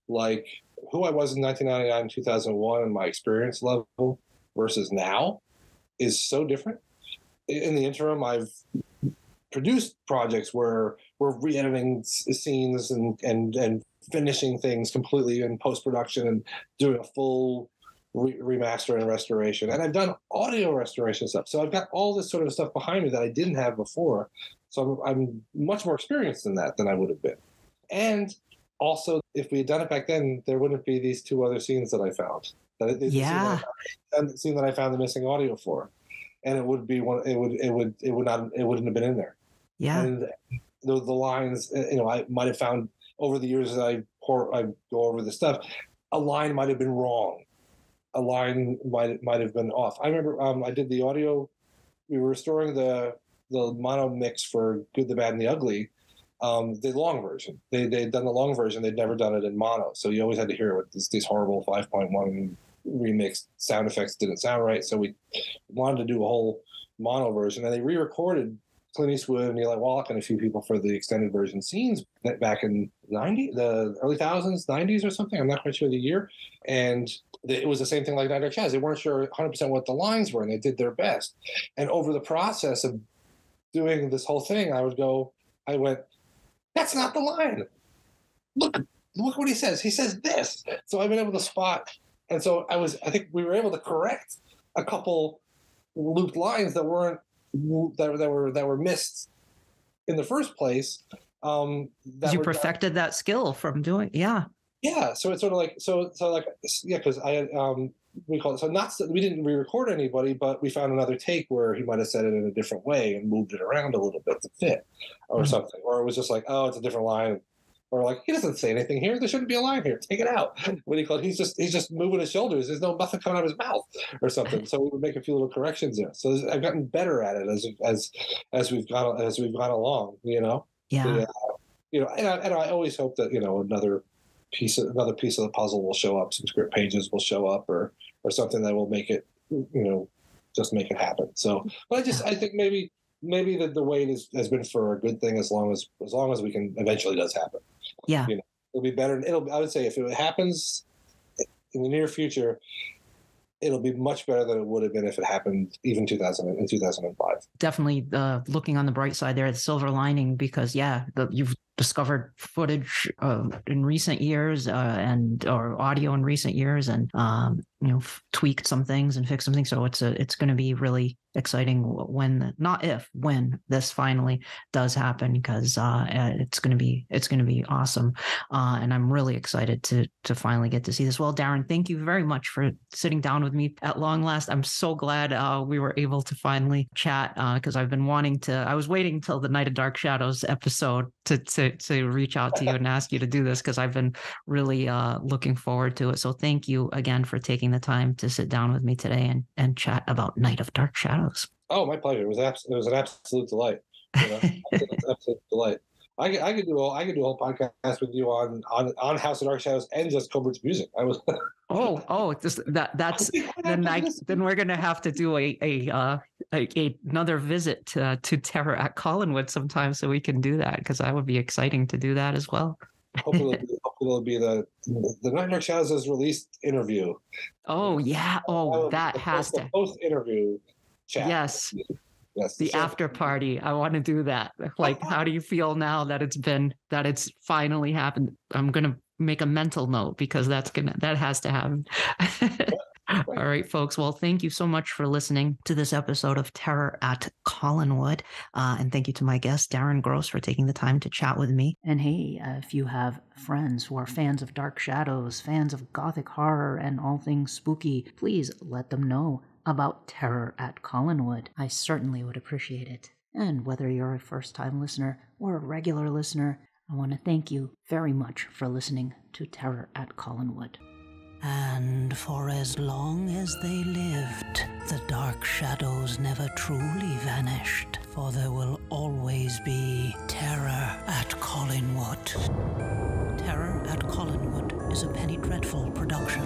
Like who I was in 1999, 2001, and my experience level versus now is so different. In the interim, I've produced projects where we're re-editing scenes and finishing things completely in post-production and doing a full remaster and restoration. And I've done audio restoration stuff. So I've got all this sort of stuff behind me that I didn't have before. So I'm much more experienced in that than I would have been. And also, if we had done it back then, there wouldn't be these two other scenes that I found. The scene that I found the missing audio for. And it would be it wouldn't have been in there. Yeah. And the lines, I might have found over the years as I go over the stuff, a line might have been wrong. a line might have been off. I remember I did the audio. We were restoring the mono mix for Good, the Bad, and the Ugly. The long version. They'd done the long version. They'd never done it in mono. So you always had to hear it with these horrible 5.1 remix sound effects didn't sound right. So we wanted to do a whole mono version, and they re-recorded Clint Eastwood and Eli Wallach and a few people for the extended version scenes back in the early 90s or something. I'm not quite sure the year. And it was the same thing like Night Dark Shadows. They weren't sure 100% what the lines were, and they did their best. And over the process of doing this whole thing, I went, that's not the line. Look what he says. He says this. So I've been able to spot. And so I think we were able to correct a couple looped lines that were missed in the first place. You perfected that skill from doing, yeah. Yeah. So it's sort of like, yeah, because I had, we call it, so not, we didn't re-record anybody, but we found another take where he might have said it in a different way and moved it around a little bit to fit or something. Or it was just like, oh, it's a different line. Or like, he doesn't say anything here. There shouldn't be a line here. Take it out. What do you call it? He's just moving his shoulders. There's nothing coming out of his mouth or something. So we would make a few little corrections there. So I've gotten better at it as we've gone along. Yeah. And I always hope that another piece of the puzzle will show up. Some script pages will show up, or something that will make it just make it happen. So, but I think maybe the wait has been for a good thing as long as we can eventually does happen. Yeah. It'll be better. I would say if it happens in the near future, it'll be much better than it would have been if it happened even in 2005. Definitely looking on the bright side there, the silver lining, because you've discovered footage in recent years or audio in recent years, and tweaked some things and fixed some things. So it's going to be really exciting when this finally does happen, because it's going to be awesome, and I'm really excited to finally get to see this. Well, Darren, thank you very much for sitting down with me at long last. I'm so glad we were able to finally chat, because I was waiting till the Night of Dark Shadows episode to reach out to you and ask you to do this, because I've been really looking forward to it. So thank you again for taking the time to sit down with me today and chat about Night of Dark Shadows. Oh, my pleasure. It was an absolute delight. Absolute delight. I could do a whole podcast with you on House of Dark Shadows and just Cobert's music. I was. That's the night. Then we're gonna have to do another visit to Terror at Collinwood sometime, so we can do that, because that would be exciting to do that as well. Hopefully it'll be the Night of Dark Shadows is released interview. Oh yeah. Oh, that has to post interview chat. Yes. The after party. I want to do that. Like, how do you feel now that it's finally happened? I'm gonna make a mental note, because that has to happen. All right, folks. Well, thank you so much for listening to this episode of Terror at Collinwood. And thank you to my guest, Darren Gross, for taking the time to chat with me. And hey, if you have friends who are fans of Dark Shadows, fans of Gothic horror and all things spooky, please let them know about Terror at Collinwood. I certainly would appreciate it. And whether you're a first-time listener or a regular listener, I want to thank you very much for listening to Terror at Collinwood. And for as long as they lived, the dark shadows never truly vanished, for there will always be terror at Collinwood. Terror at Collinwood is a Penny Dreadful production.